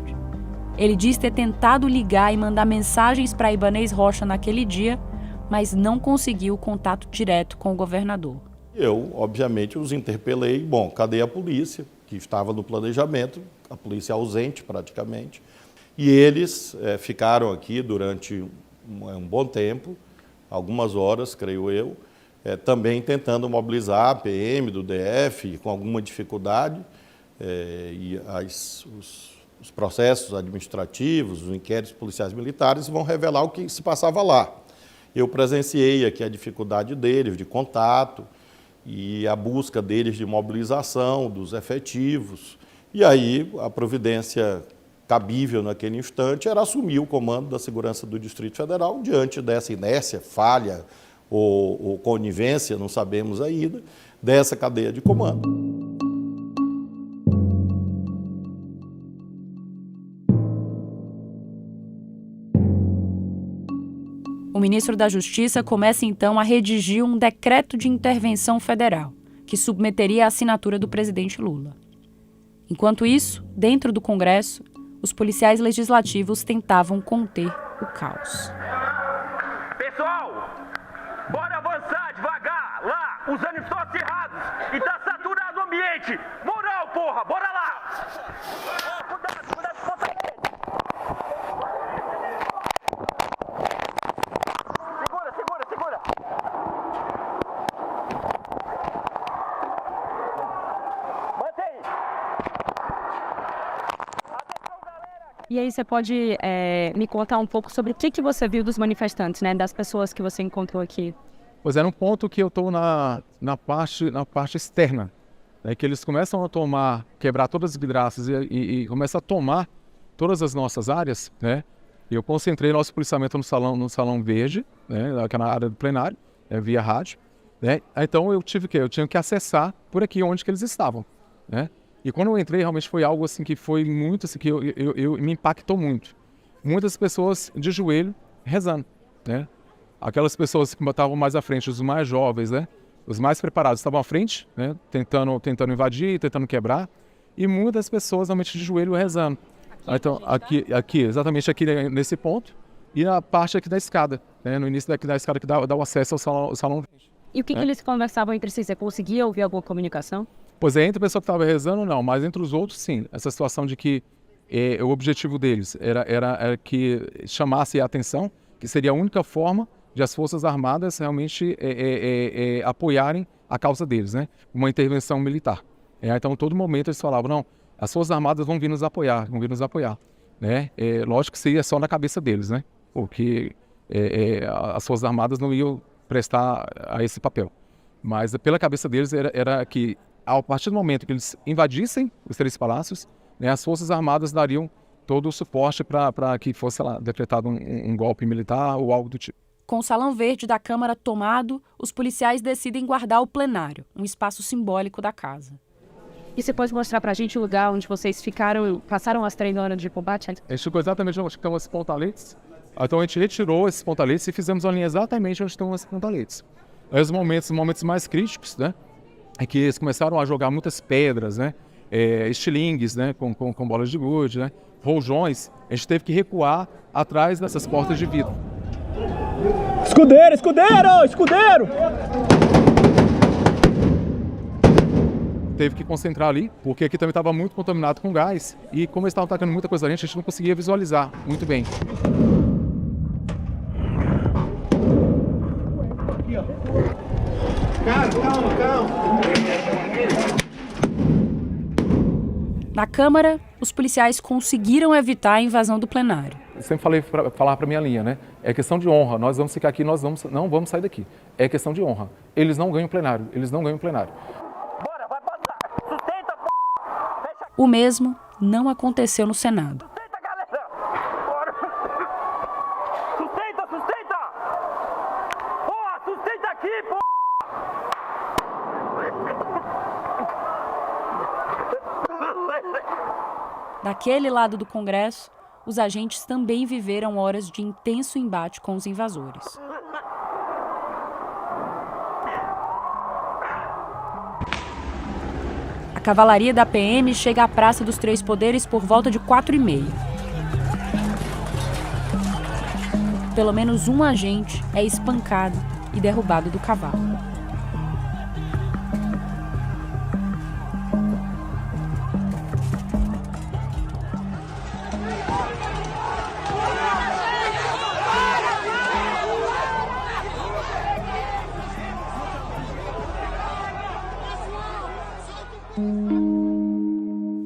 Ele diz ter tentado ligar e mandar mensagens para Ibanez Rocha naquele dia, mas não conseguiu contato direto com o governador. Eu, obviamente, os interpelei. Bom, cadê a polícia? que estava no planejamento, a polícia ausente praticamente, e eles ficaram aqui durante um bom tempo, algumas horas, creio eu, também tentando mobilizar a PM do DF com alguma dificuldade, e os processos administrativos, os inquéritos policiais militares vão revelar o que se passava lá. Eu presenciei aqui a dificuldade deles de contato e a busca deles de mobilização dos efetivos. E aí a providência cabível naquele instante era assumir o comando da segurança do Distrito Federal diante dessa inércia, falha ou conivência, não sabemos ainda, dessa cadeia de comando. O ministro da Justiça começa então a redigir um decreto de intervenção federal, que submeteria à assinatura do presidente Lula. Enquanto isso, dentro do Congresso, os policiais legislativos tentavam conter o caos. Pessoal, bora avançar devagar, lá, os ânimos estão acirrados e tá saturado o ambiente. Moral, porra, bora lá! Cuidado, conta aí. Segura! Mantém! E aí você pode me contar um pouco sobre o que você viu dos manifestantes, né, das pessoas que você encontrou aqui? Pois é, no ponto que eu estou na parte externa, né, que eles começam a quebrar todas as vidraças e começam a tomar todas as nossas áreas, né? E eu concentrei nosso policiamento no salão verde, né, aqui na área do plenário, via rádio, né? Então eu tinha que acessar por aqui onde que eles estavam, né? E quando eu entrei, realmente foi algo assim que foi muito, assim, que me impactou muito. Muitas pessoas de joelho rezando, né? Aquelas pessoas que estavam mais à frente, os mais jovens, né? Os mais preparados estavam à frente, né? Tentando invadir, tentando quebrar, e muitas pessoas realmente de joelho rezando. Então, aqui, exatamente aqui nesse ponto, e na parte aqui da escada, né? No início da escada que dá o acesso ao salão. E o que eles conversavam entre si? Você conseguia ouvir alguma comunicação? Pois é, entre a pessoa que estava rezando, não, mas entre os outros, sim. Essa situação de que o objetivo deles era que chamasse a atenção, que seria a única forma de as Forças Armadas realmente apoiarem a causa deles, né? Uma intervenção militar. Então, todo momento eles falavam, não, as Forças Armadas vão vir nos apoiar, né? Lógico que seria só na cabeça deles, né? Porque as Forças Armadas não iam prestar a esse papel. Mas pela cabeça deles era que, a partir do momento que eles invadissem os 3 palácios, né, as Forças Armadas dariam todo o suporte para que fosse lá, decretado um golpe militar ou algo do tipo. Com o Salão Verde da Câmara tomado, os policiais decidem guardar o plenário, um espaço simbólico da casa. E você pode mostrar pra gente o lugar onde vocês passaram as 3 horas de combate? A gente ficou exatamente onde estão esses pontaletes. Então a gente retirou esses pontaletes e fizemos uma linha exatamente onde estão esses pontaletes. Aí os momentos mais críticos, né, é que eles começaram a jogar muitas pedras, né, estilingues, né, com bolas de gude, né, rojões. A gente teve que recuar atrás dessas portas de vidro. Escudeiro! Teve que concentrar ali, porque aqui também estava muito contaminado com gás. E como eles estavam atacando muita coisa a gente não conseguia visualizar muito bem. Calma. Na Câmara, os policiais conseguiram evitar a invasão do plenário. Eu sempre falar para minha linha, né? É questão de honra. Nós vamos ficar aqui, não vamos sair daqui. É questão de honra. Eles não ganham plenário. O mesmo não aconteceu no Senado. Sustenta! Porra, sustenta aqui, porra! Daquele lado do Congresso, os agentes também viveram horas de intenso embate com os invasores. A cavalaria da PM chega à Praça dos Três Poderes por volta de 4h30. Pelo menos um agente é espancado e derrubado do cavalo.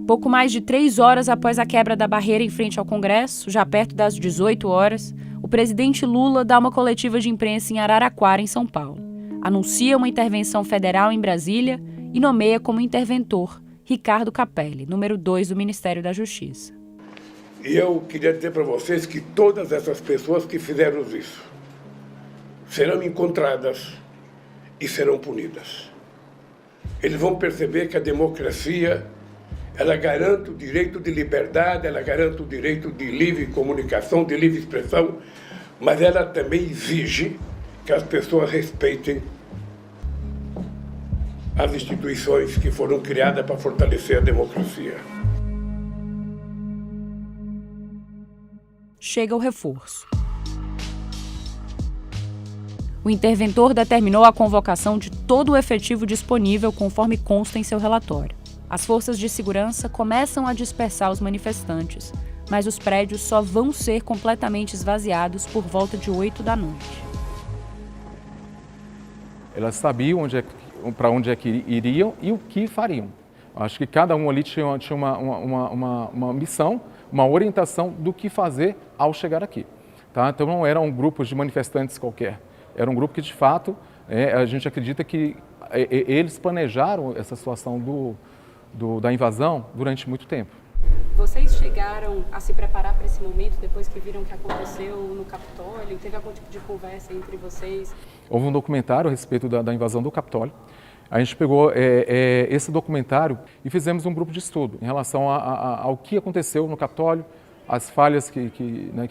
Pouco mais de 3 horas após a quebra da barreira em frente ao Congresso, já perto das 18 horas, o presidente Lula dá uma coletiva de imprensa em Araraquara, em São Paulo. Anuncia uma intervenção federal em Brasília e nomeia como interventor Ricardo Capelli, número 2 do Ministério da Justiça. E eu queria dizer para vocês que todas essas pessoas que fizeram isso serão encontradas e serão punidas. Eles vão perceber que a democracia, ela garante o direito de liberdade, ela garante o direito de livre comunicação, de livre expressão, mas ela também exige que as pessoas respeitem as instituições que foram criadas para fortalecer a democracia. Chega o reforço. O interventor determinou a convocação de todo o efetivo disponível conforme consta em seu relatório. As forças de segurança começam a dispersar os manifestantes, mas os prédios só vão ser completamente esvaziados por volta de 8 da noite. Elas sabiam para onde é que iriam e o que fariam. Acho que cada um ali tinha uma missão, uma orientação do que fazer ao chegar aqui. Tá? Então não eram grupos de manifestantes qualquer, era um grupo que de fato a gente acredita que eles planejaram essa situação da invasão durante muito tempo. Vocês chegaram a se preparar para esse momento depois que viram o que aconteceu no Capitólio? Teve algum tipo de conversa entre vocês? Houve um documentário a respeito da invasão do Capitólio. A gente pegou esse documentário e fizemos um grupo de estudo em relação ao que aconteceu no Capitólio, as falhas que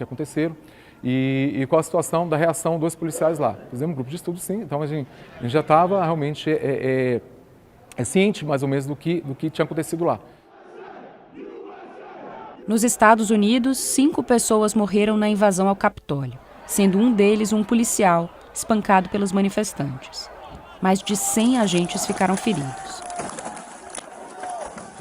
aconteceram e qual a situação da reação dos policiais lá. Fizemos um grupo de estudo, sim, então a gente já estava realmente ciente mais ou menos do que tinha acontecido lá. Nos Estados Unidos, 5 pessoas morreram na invasão ao Capitólio, sendo um deles um policial espancado pelos manifestantes. Mais de 100 agentes ficaram feridos.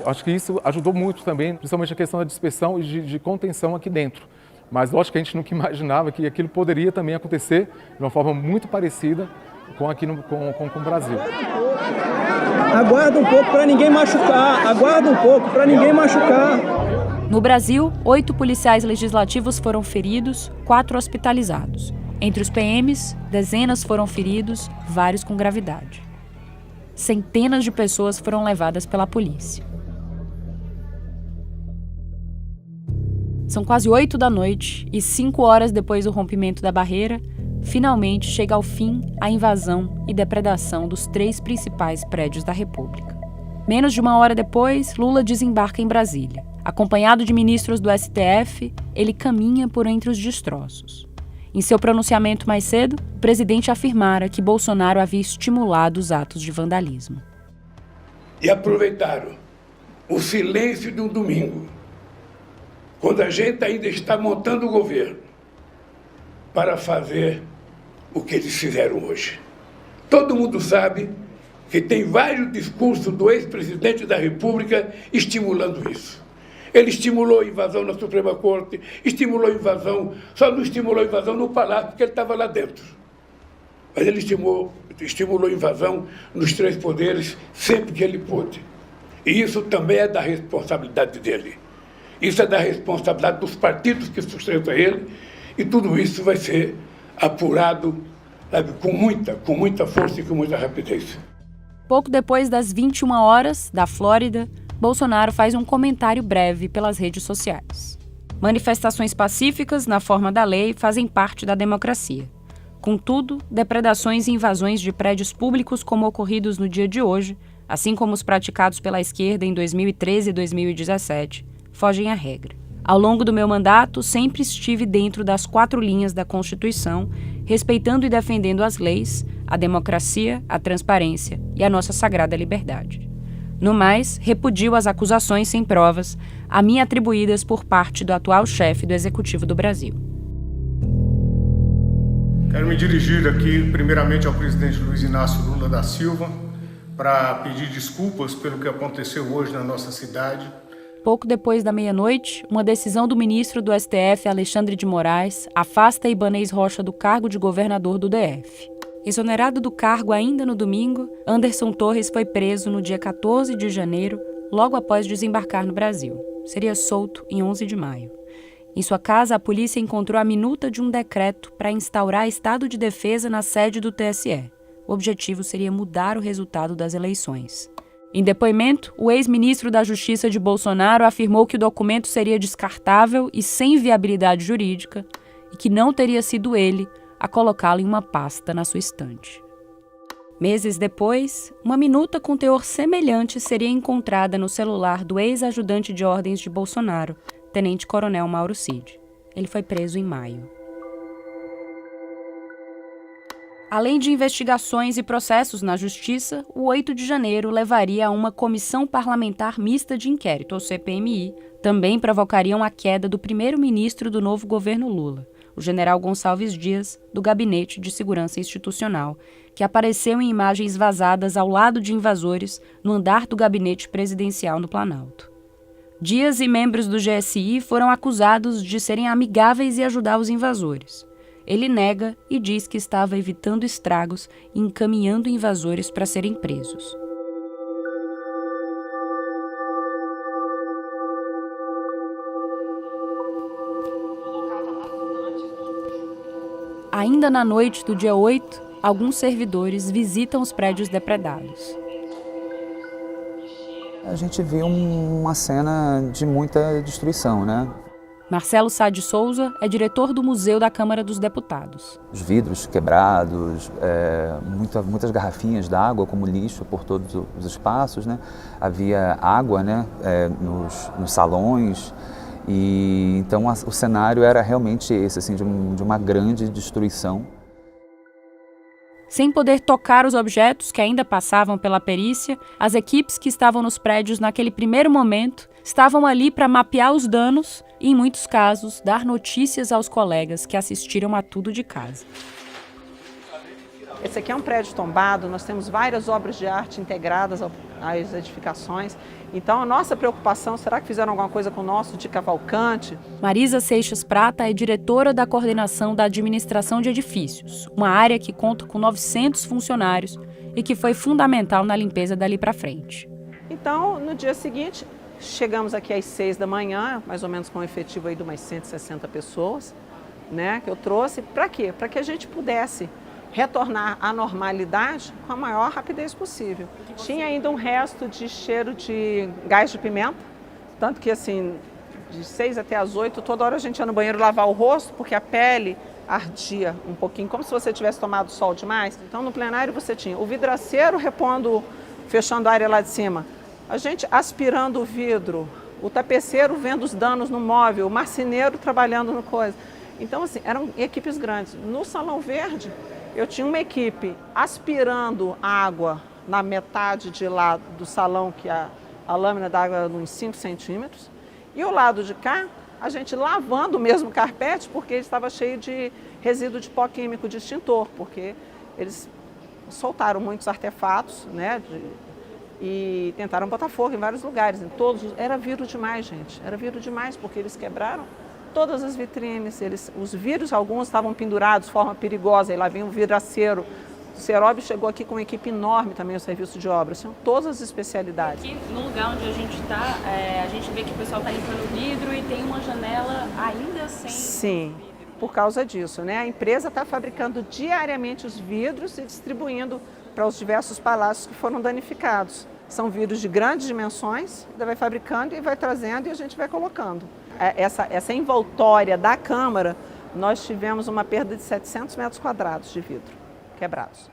Acho que isso ajudou muito também, principalmente a questão da dispersão e de contenção aqui dentro. Mas lógico que a gente nunca imaginava que aquilo poderia também acontecer de uma forma muito parecida com o Brasil. Aguarda um pouco para ninguém machucar, aguarda um pouco para ninguém machucar. No Brasil, 8 policiais legislativos foram feridos, 4 hospitalizados. Entre os PMs, dezenas foram feridos, vários com gravidade. Centenas de pessoas foram levadas pela polícia. São quase 8 da noite e 5 horas depois do rompimento da barreira, finalmente chega ao fim a invasão e depredação dos 3 principais prédios da República. Menos de 1 hora depois, Lula desembarca em Brasília. Acompanhado de ministros do STF, ele caminha por entre os destroços. Em seu pronunciamento mais cedo, o presidente afirmara que Bolsonaro havia estimulado os atos de vandalismo. E aproveitaram o silêncio de um domingo, quando a gente ainda está montando o governo, para fazer o que eles fizeram hoje. Todo mundo sabe que tem vários discursos do ex-presidente da República estimulando isso. Ele estimulou a invasão na Suprema Corte, estimulou a invasão, só não estimulou a invasão no Palácio, porque ele estava lá dentro. Mas ele estimulou a invasão nos 3 poderes sempre que ele pôde. E isso também é da responsabilidade dele. Isso é da responsabilidade dos partidos que sustentam ele, e tudo isso vai ser apurado, sabe, com muita força e com muita rapidez. Pouco depois das 21 horas, da Flórida, Bolsonaro faz um comentário breve pelas redes sociais. Manifestações pacíficas, na forma da lei, fazem parte da democracia. Contudo, depredações e invasões de prédios públicos como ocorridos no dia de hoje, assim como os praticados pela esquerda em 2013 e 2017, fogem à regra. Ao longo do meu mandato, sempre estive dentro das 4 linhas da Constituição, respeitando e defendendo as leis, a democracia, a transparência e a nossa sagrada liberdade. No mais, repudio as acusações sem provas a mim atribuídas por parte do atual chefe do Executivo do Brasil. Quero me dirigir aqui, primeiramente, ao presidente Luiz Inácio Lula da Silva, para pedir desculpas pelo que aconteceu hoje na nossa cidade. Pouco depois da meia-noite, uma decisão do ministro do STF, Alexandre de Moraes, afasta Ibanez Rocha do cargo de governador do DF. Exonerado do cargo ainda no domingo, Anderson Torres foi preso no dia 14 de janeiro, logo após desembarcar no Brasil. Seria solto em 11 de maio. Em sua casa, a polícia encontrou a minuta de um decreto para instaurar estado de defesa na sede do TSE. O objetivo seria mudar o resultado das eleições. Em depoimento, o ex-ministro da Justiça de Bolsonaro afirmou que o documento seria descartável e sem viabilidade jurídica e que não teria sido ele a colocá-lo em uma pasta na sua estante. Meses depois, uma minuta com teor semelhante seria encontrada no celular do ex-ajudante de ordens de Bolsonaro, tenente-coronel Mauro Cid. Ele foi preso em maio. Além de investigações e processos na Justiça, o 8 de janeiro levaria a uma Comissão Parlamentar Mista de Inquérito, ou CPMI, também provocariam a queda do primeiro-ministro do novo governo Lula, o general Gonçalves Dias, do Gabinete de Segurança Institucional, que apareceu em imagens vazadas ao lado de invasores no andar do gabinete presidencial no Planalto. Dias e membros do GSI foram acusados de serem amigáveis e ajudar os invasores. Ele nega e diz que estava evitando estragos e encaminhando invasores para serem presos. Ainda na noite do dia 8, alguns servidores visitam os prédios depredados. A gente vê uma cena de muita destruição, né? Marcelo Sá de Souza é diretor do Museu da Câmara dos Deputados. Os vidros quebrados, muitas garrafinhas d'água como lixo por todos os espaços, né? Havia água, né, nos salões. E então o cenário era realmente esse, assim, de uma grande destruição. Sem poder tocar os objetos que ainda passavam pela perícia, as equipes que estavam nos prédios naquele primeiro momento estavam ali para mapear os danos e, em muitos casos, dar notícias aos colegas que assistiram a tudo de casa. Esse aqui é um prédio tombado, nós temos várias obras de arte integradas às edificações. Então, a nossa preocupação, será que fizeram alguma coisa com o nosso de Cavalcante? Marisa Seixas Prata é diretora da Coordenação da Administração de Edifícios, uma área que conta com 900 funcionários e que foi fundamental na limpeza dali para frente. Então, no dia seguinte, chegamos aqui às 6 da manhã, mais ou menos com um efetivo aí de umas 160 pessoas, né, que eu trouxe. Para quê? Para que a gente pudesse retornar à normalidade com a maior rapidez possível. Tinha ainda um resto de cheiro de gás de pimenta, tanto que assim, de 6 até as 8, toda hora a gente ia no banheiro lavar o rosto, porque a pele ardia um pouquinho, como se você tivesse tomado sol demais. Então no plenário você tinha o vidraceiro repondo, fechando a área lá de cima, a gente aspirando o vidro, o tapeceiro vendo os danos no móvel, o marceneiro trabalhando no coisa. Então assim, eram equipes grandes. No Salão Verde, eu tinha uma equipe aspirando água na metade de lá do salão, que a lâmina d'água era uns 5 centímetros, e o lado de cá, a gente lavando o mesmo carpete, porque ele estava cheio de resíduo de pó químico de extintor, porque eles soltaram muitos artefatos, né, e tentaram botar fogo em vários lugares. Em todos, era vidro demais, gente, era vidro demais, porque eles quebraram todas as vitrines, os vidros, alguns estavam pendurados de forma perigosa, e lá vinha um vidraceiro. O Serob chegou aqui com uma equipe enorme também, o serviço de obras, são todas as especialidades. Aqui no lugar onde a gente está, a gente vê que o pessoal está limpando o vidro e tem uma janela ainda sem... Sim, por causa disso, né? A empresa está fabricando diariamente os vidros e distribuindo para os diversos palácios que foram danificados. São vidros de grandes dimensões, vai fabricando e vai trazendo e a gente vai colocando. Essa envoltória da Câmara, nós tivemos uma perda de 700 metros quadrados de vidro quebrados.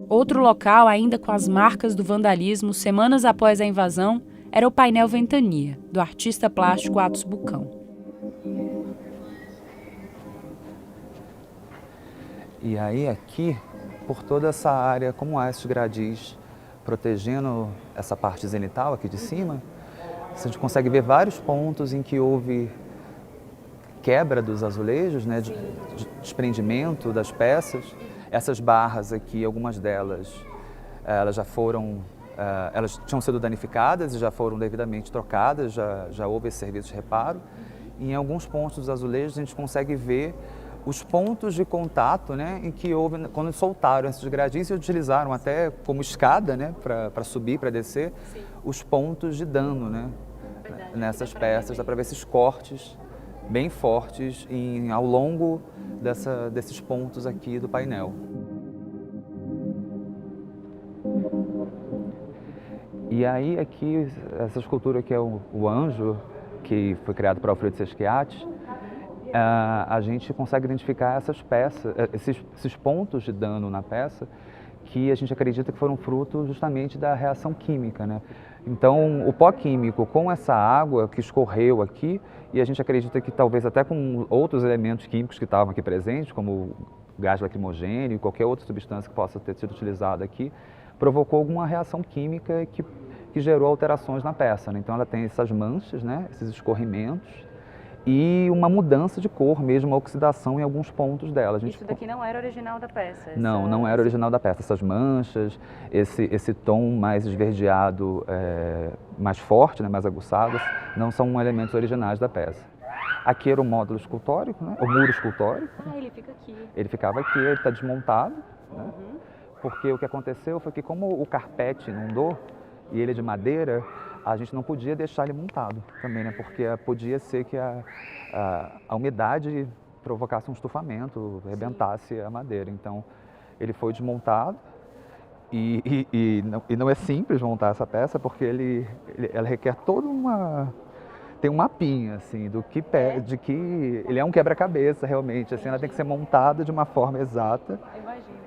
Outro local, ainda com as marcas do vandalismo, semanas após a invasão, era o painel Ventania, do artista plástico Atos Bucão. E aí aqui, por toda essa área, como há esses gradis protegendo essa parte zenital aqui de cima, a gente consegue ver vários pontos em que houve quebra dos azulejos, né, de desprendimento das peças. Essas barras aqui, algumas delas, elas já foram elas tinham sido danificadas e já foram devidamente trocadas, já houve esse serviço de reparo. E em alguns pontos dos azulejos a gente consegue ver os pontos de contato, né, em que houve, quando soltaram esses gradis e utilizaram até como escada, né, para subir, para descer, sim, os pontos de dano, né, nessas peças. Dá para ver esses cortes bem fortes ao longo desses pontos aqui do painel. E aí aqui, essa escultura que é o anjo, que foi criado por Alfredo Sesquiati, a gente consegue identificar essas peças, esses pontos de dano na peça, que a gente acredita que foram fruto justamente da reação química, né? Então, o pó químico com essa água que escorreu aqui, e a gente acredita que talvez até com outros elementos químicos que estavam aqui presentes, como gás lacrimogêneo e qualquer outra substância que possa ter sido utilizada aqui, provocou alguma reação química que gerou alterações na peça, né? Então, ela tem essas manchas, né? Esses escorrimentos, e uma mudança de cor mesmo, uma oxidação em alguns pontos dela. Isso daqui não era original da peça? Não era original da peça. Essas manchas, esse tom mais esverdeado, mais forte, né, mais aguçado, não são elementos originais da peça. Aqui era o módulo escultórico, né, o muro escultórico. Ele fica aqui. Ele ficava aqui, ele está desmontado, né, porque o que aconteceu foi que como o carpete inundou, e ele é de madeira, a gente não podia deixar ele montado também, né? Porque podia ser que a umidade provocasse um estufamento, arrebentasse a madeira. Então, ele foi desmontado e não é simples montar essa peça, porque ela requer toda tem um mapinha, assim, de que ele é um quebra-cabeça, realmente. Assim, ela tem que ser montada de uma forma exata. Imagino.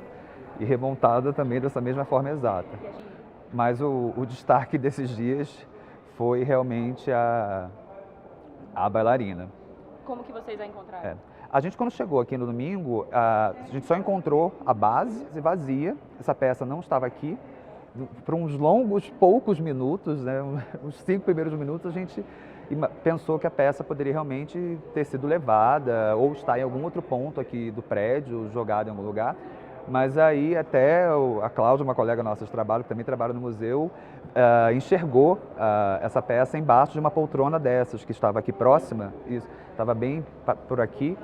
E remontada também dessa mesma forma exata. Mas o destaque desses dias foi realmente a bailarina. Como que vocês a encontraram? A gente, quando chegou aqui no domingo, a gente só encontrou a base vazia. Essa peça não estava aqui. Por uns poucos minutos, né, uns 5 primeiros minutos, a gente pensou que a peça poderia realmente ter sido levada ou estar em algum outro ponto aqui do prédio, jogada em algum lugar. Mas aí até a Cláudia, uma colega nossa de trabalho, que também trabalha no museu, enxergou essa peça embaixo de uma poltrona dessas, que estava aqui próxima, estava bem por aqui.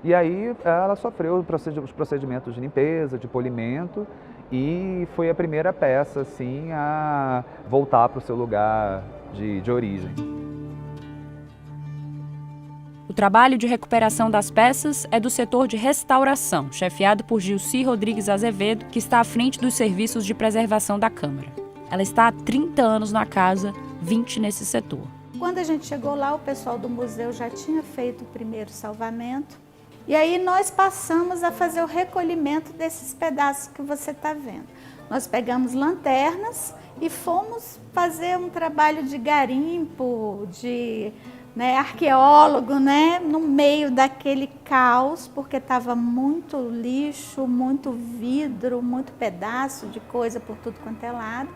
E aí ela sofreu os procedimentos de limpeza, de polimento, e foi a primeira peça assim, a voltar para o seu lugar de origem. O trabalho de recuperação das peças é do setor de restauração, chefiado por Gilci Rodrigues Azevedo, que está à frente dos serviços de preservação da Câmara. Ela está há 30 anos na casa, 20 nesse setor. Quando a gente chegou lá, o pessoal do museu já tinha feito o primeiro salvamento. E aí nós passamos a fazer o recolhimento desses pedaços que você está vendo. Nós pegamos lanternas e fomos fazer um trabalho de garimpo, de arqueólogo, no meio daquele caos, porque estava muito lixo, muito vidro, muito pedaço de coisa por tudo quanto é lado.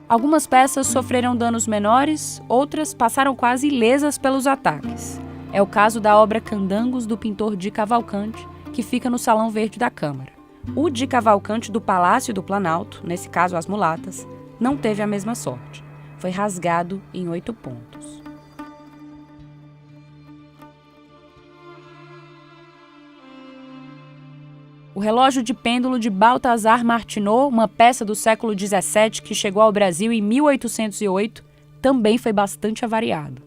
Algumas peças sofreram danos menores, outras passaram quase ilesas pelos ataques. É o caso da obra Candangos, do pintor Di Cavalcanti, que fica no Salão Verde da Câmara. O Di Cavalcanti do Palácio do Planalto, nesse caso as mulatas, não teve a mesma sorte. Foi rasgado em 8 pontos. O relógio de pêndulo de Balthazar Martinot, uma peça do século XVII que chegou ao Brasil em 1808, também foi bastante avariado.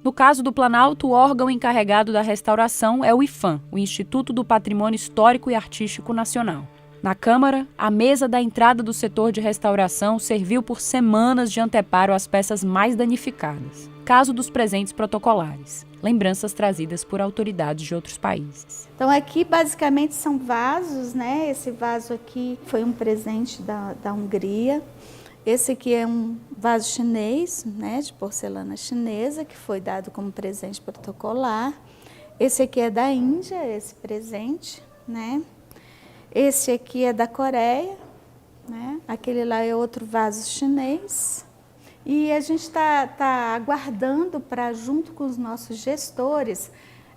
No caso do Planalto, o órgão encarregado da restauração é o IPHAN, o Instituto do Patrimônio Histórico e Artístico Nacional. Na Câmara, a mesa da entrada do setor de restauração serviu por semanas de anteparo às peças mais danificadas, caso dos presentes protocolares, lembranças trazidas por autoridades de outros países. Então aqui basicamente são vasos, Esse vaso aqui foi um presente da Hungria. Esse aqui é um vaso chinês, de porcelana chinesa, que foi dado como presente protocolar. Esse aqui é da Índia, esse presente, Esse aqui é da Coreia, Aquele lá é outro vaso chinês. E a gente está aguardando para, junto com os nossos gestores,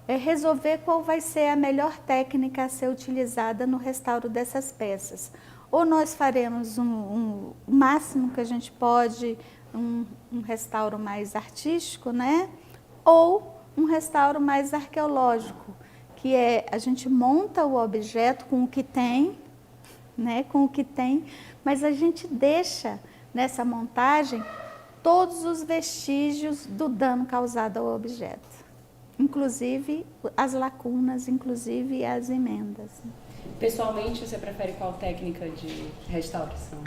resolver qual vai ser a melhor técnica a ser utilizada no restauro dessas peças. ou nós faremos o máximo que a gente pode, um restauro mais artístico, né? Ou um restauro mais arqueológico, que é a gente monta o objeto com o que tem, né? Com o que tem, mas a gente deixa nessa montagem todos os vestígios do dano causado ao objeto, inclusive as lacunas, inclusive as emendas. Pessoalmente, você prefere qual técnica de restauração?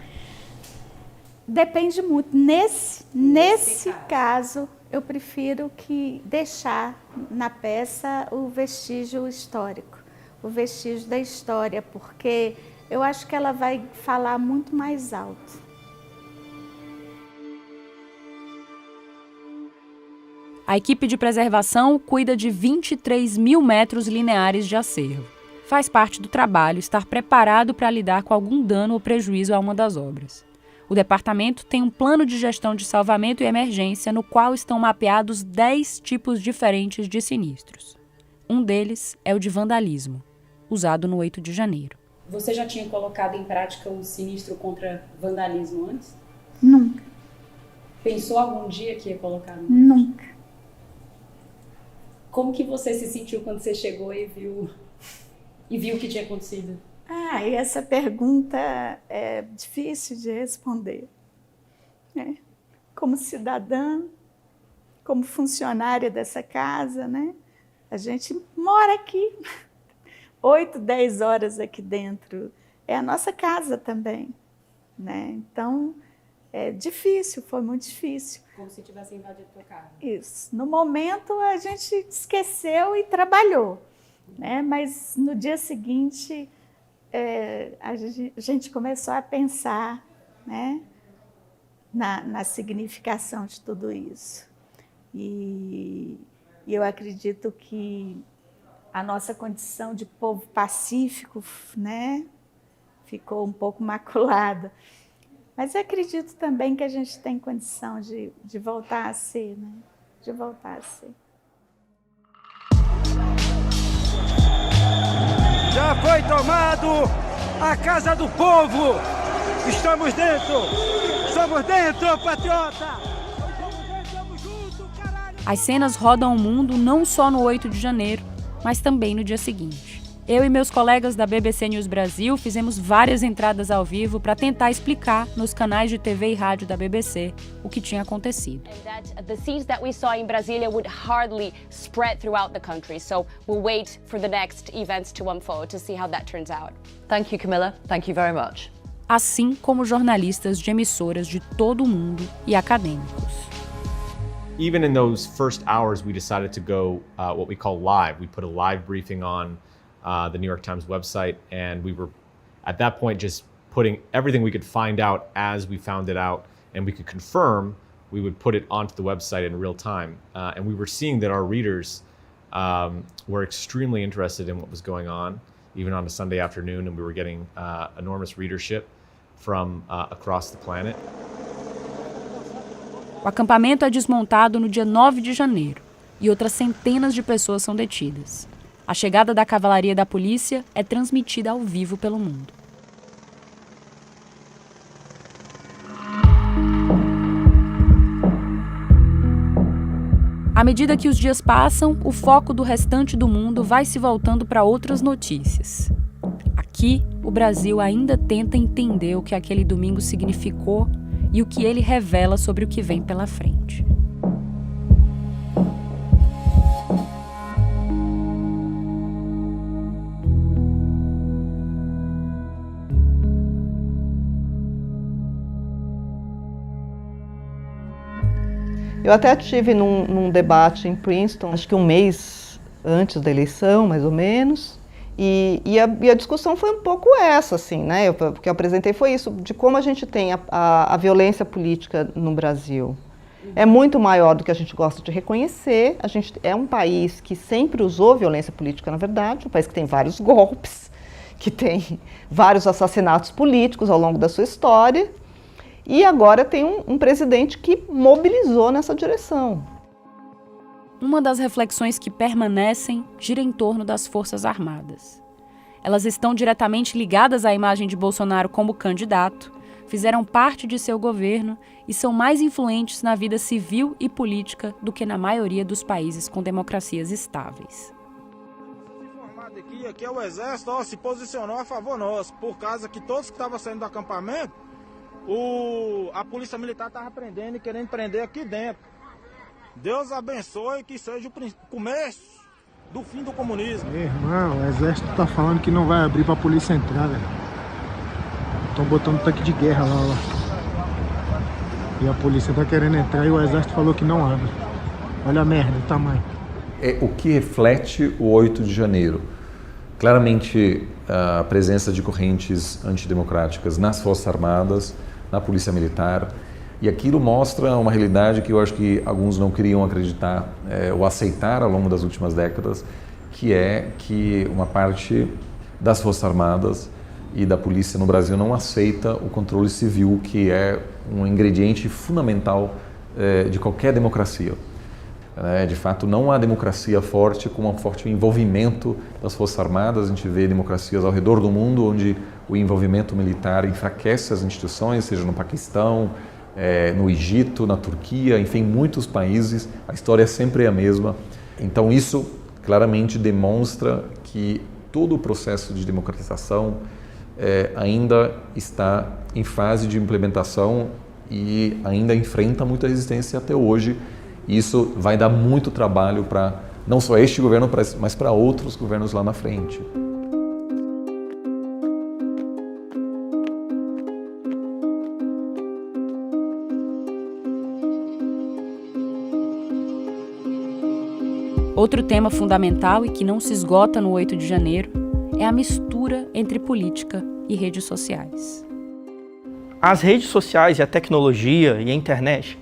Depende muito. Nesse caso, eu prefiro deixar na peça o vestígio histórico, o vestígio da história, porque eu acho que ela vai falar muito mais alto. A equipe de preservação cuida de 23 mil metros lineares de acervo. Faz parte do trabalho estar preparado para lidar com algum dano ou prejuízo a uma das obras. O departamento tem um plano de gestão de salvamento e emergência no qual estão mapeados 10 tipos diferentes de sinistros. Um deles é o de vandalismo, usado no 8 de janeiro. Você já tinha colocado em prática o sinistro contra vandalismo antes? Nunca. Pensou algum dia que ia colocar? Nunca. Como que você se sentiu quando você chegou e viu o que tinha acontecido? E essa pergunta é difícil de responder. Né? Como cidadã, como funcionária dessa casa, né? A gente mora aqui, 8, 10 horas aqui dentro. É a nossa casa também. Né? Então, é difícil, foi muito difícil. Como se tivesse invadido tua casa. Isso. No momento, a gente esqueceu e trabalhou. Né? Mas no dia seguinte, a gente começou a pensar, né? na significação de tudo isso. E eu acredito que a nossa condição de povo pacífico, né? ficou um pouco maculada. Mas eu acredito também que a gente tem condição de voltar a ser, né? De voltar a ser. Já foi tomado a casa do povo. Estamos dentro. Estamos dentro, patriota. Estamos juntos, caralho. As cenas rodam o mundo não só no 8 de janeiro, mas também no dia seguinte. Eu e meus colegas da BBC News Brasil fizemos várias entradas ao vivo para tentar explicar nos canais de TV e rádio da BBC o que tinha acontecido. The scenes that we saw in Brasilia would hardly spread throughout the country, so we'll wait for the next events to unfold to see how that turns out. Thank you, Camilla. Thank you very much. Assim como jornalistas de emissoras de todo o mundo e acadêmicos. Even in those first hours, we decided to go what we call live. We put a live briefing on the New York Times website, and we were at that point just putting everything we could find out as we found it out, and we could confirm, we would put it onto the website in real time. And we were seeing that our readers were extremely interested in what was going on, even on a Sunday afternoon, and we were getting enormous readership from across the planet. O acampamento é desmontado no dia 9 de janeiro e outras centenas de pessoas são detidas. A chegada da cavalaria da polícia é transmitida ao vivo pelo mundo. À medida que os dias passam, o foco do restante do mundo vai se voltando para outras notícias. Aqui, o Brasil ainda tenta entender o que aquele domingo significou e o que ele revela sobre o que vem pela frente. Eu até estive num debate em Princeton, acho que um mês antes da eleição, mais ou menos, e a discussão foi um pouco essa, assim, né? O que eu apresentei foi isso, de como a gente tem a violência política no Brasil. É muito maior do que a gente gosta de reconhecer. A gente é um país que sempre usou violência política, na verdade, um país que tem vários golpes, que tem vários assassinatos políticos ao longo da sua história. E agora tem um presidente que mobilizou nessa direção. Uma das reflexões que permanecem gira em torno das Forças Armadas. Elas estão diretamente ligadas à imagem de Bolsonaro como candidato, fizeram parte de seu governo e são mais influentes na vida civil e política do que na maioria dos países com democracias estáveis. Aqui é o Exército se posicionou a favor nosso, por causa que todos que estavam saindo do acampamento, a Polícia Militar estava prendendo e querendo prender aqui dentro. Deus abençoe que seja o começo do fim do comunismo. Meu irmão, o Exército tá falando que não vai abrir pra polícia entrar, velho. Estão botando tanque de guerra lá. E a polícia tá querendo entrar e o Exército falou que não abre. Olha a merda, o tamanho. É o que reflete o 8 de janeiro. Claramente, a presença de correntes antidemocráticas nas Forças Armadas, na Polícia Militar, e aquilo mostra uma realidade que eu acho que alguns não queriam acreditar ou aceitar ao longo das últimas décadas, que é que uma parte das Forças Armadas e da polícia no Brasil não aceita o controle civil, que é um ingrediente fundamental de qualquer democracia. De fato, não há democracia forte com um forte envolvimento das Forças Armadas. A gente vê democracias ao redor do mundo onde o envolvimento militar enfraquece as instituições, seja no Paquistão, no Egito, na Turquia, enfim, muitos países. A história sempre é a mesma. Então, isso claramente demonstra que todo o processo de democratização ainda está em fase de implementação e ainda enfrenta muita resistência até hoje. Isso vai dar muito trabalho para não só este governo, mas para outros governos lá na frente. Outro tema fundamental e que não se esgota no 8 de janeiro é a mistura entre política e redes sociais. As redes sociais e a tecnologia e a internet,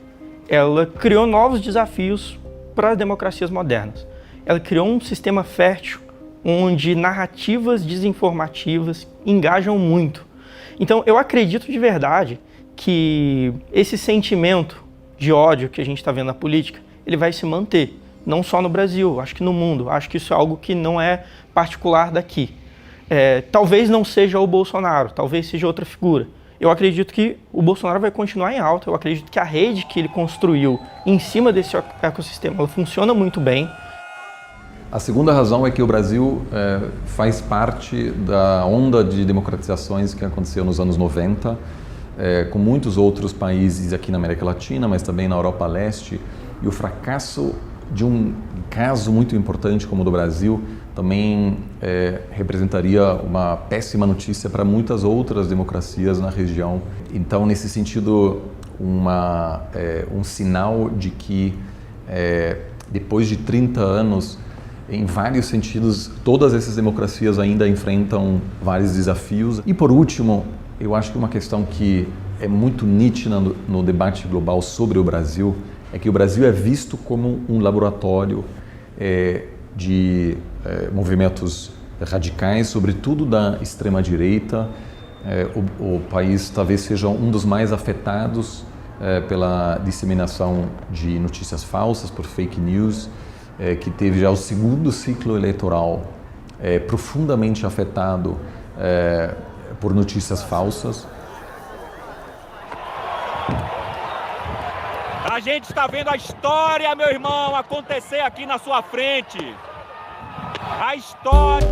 ela criou novos desafios para as democracias modernas. Ela criou um sistema fértil onde narrativas desinformativas engajam muito. Então, eu acredito de verdade que esse sentimento de ódio que a gente está vendo na política, ele vai se manter, não só no Brasil, acho que no mundo. Acho que isso é algo que não é particular daqui. Talvez não seja o Bolsonaro, talvez seja outra figura. Eu acredito que o Bolsonaro vai continuar em alta, eu acredito que a rede que ele construiu em cima desse ecossistema, ela funciona muito bem. A segunda razão é que o Brasil faz parte da onda de democratizações que aconteceu nos anos 90, com muitos outros países aqui na América Latina, mas também na Europa Leste, e o fracasso de um caso muito importante como o do Brasil também representaria uma péssima notícia para muitas outras democracias na região. Então, nesse sentido, um sinal de que depois de 30 anos, em vários sentidos, todas essas democracias ainda enfrentam vários desafios. E por último, eu acho que uma questão que é muito nítida no debate global sobre o Brasil é que o Brasil é visto como um laboratório de movimentos radicais, sobretudo da extrema-direita. O país talvez seja um dos mais afetados pela disseminação de notícias falsas, por fake news, que teve já o segundo ciclo eleitoral profundamente afetado por notícias falsas. A gente está vendo a história, meu irmão, acontecer aqui na sua frente. A história.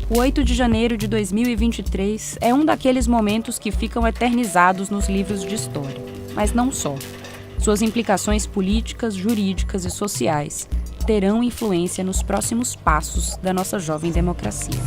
O 8 de janeiro de 2023 é um daqueles momentos que ficam eternizados nos livros de história. Mas não só. Suas implicações políticas, jurídicas e sociais terão influência nos próximos passos da nossa jovem democracia.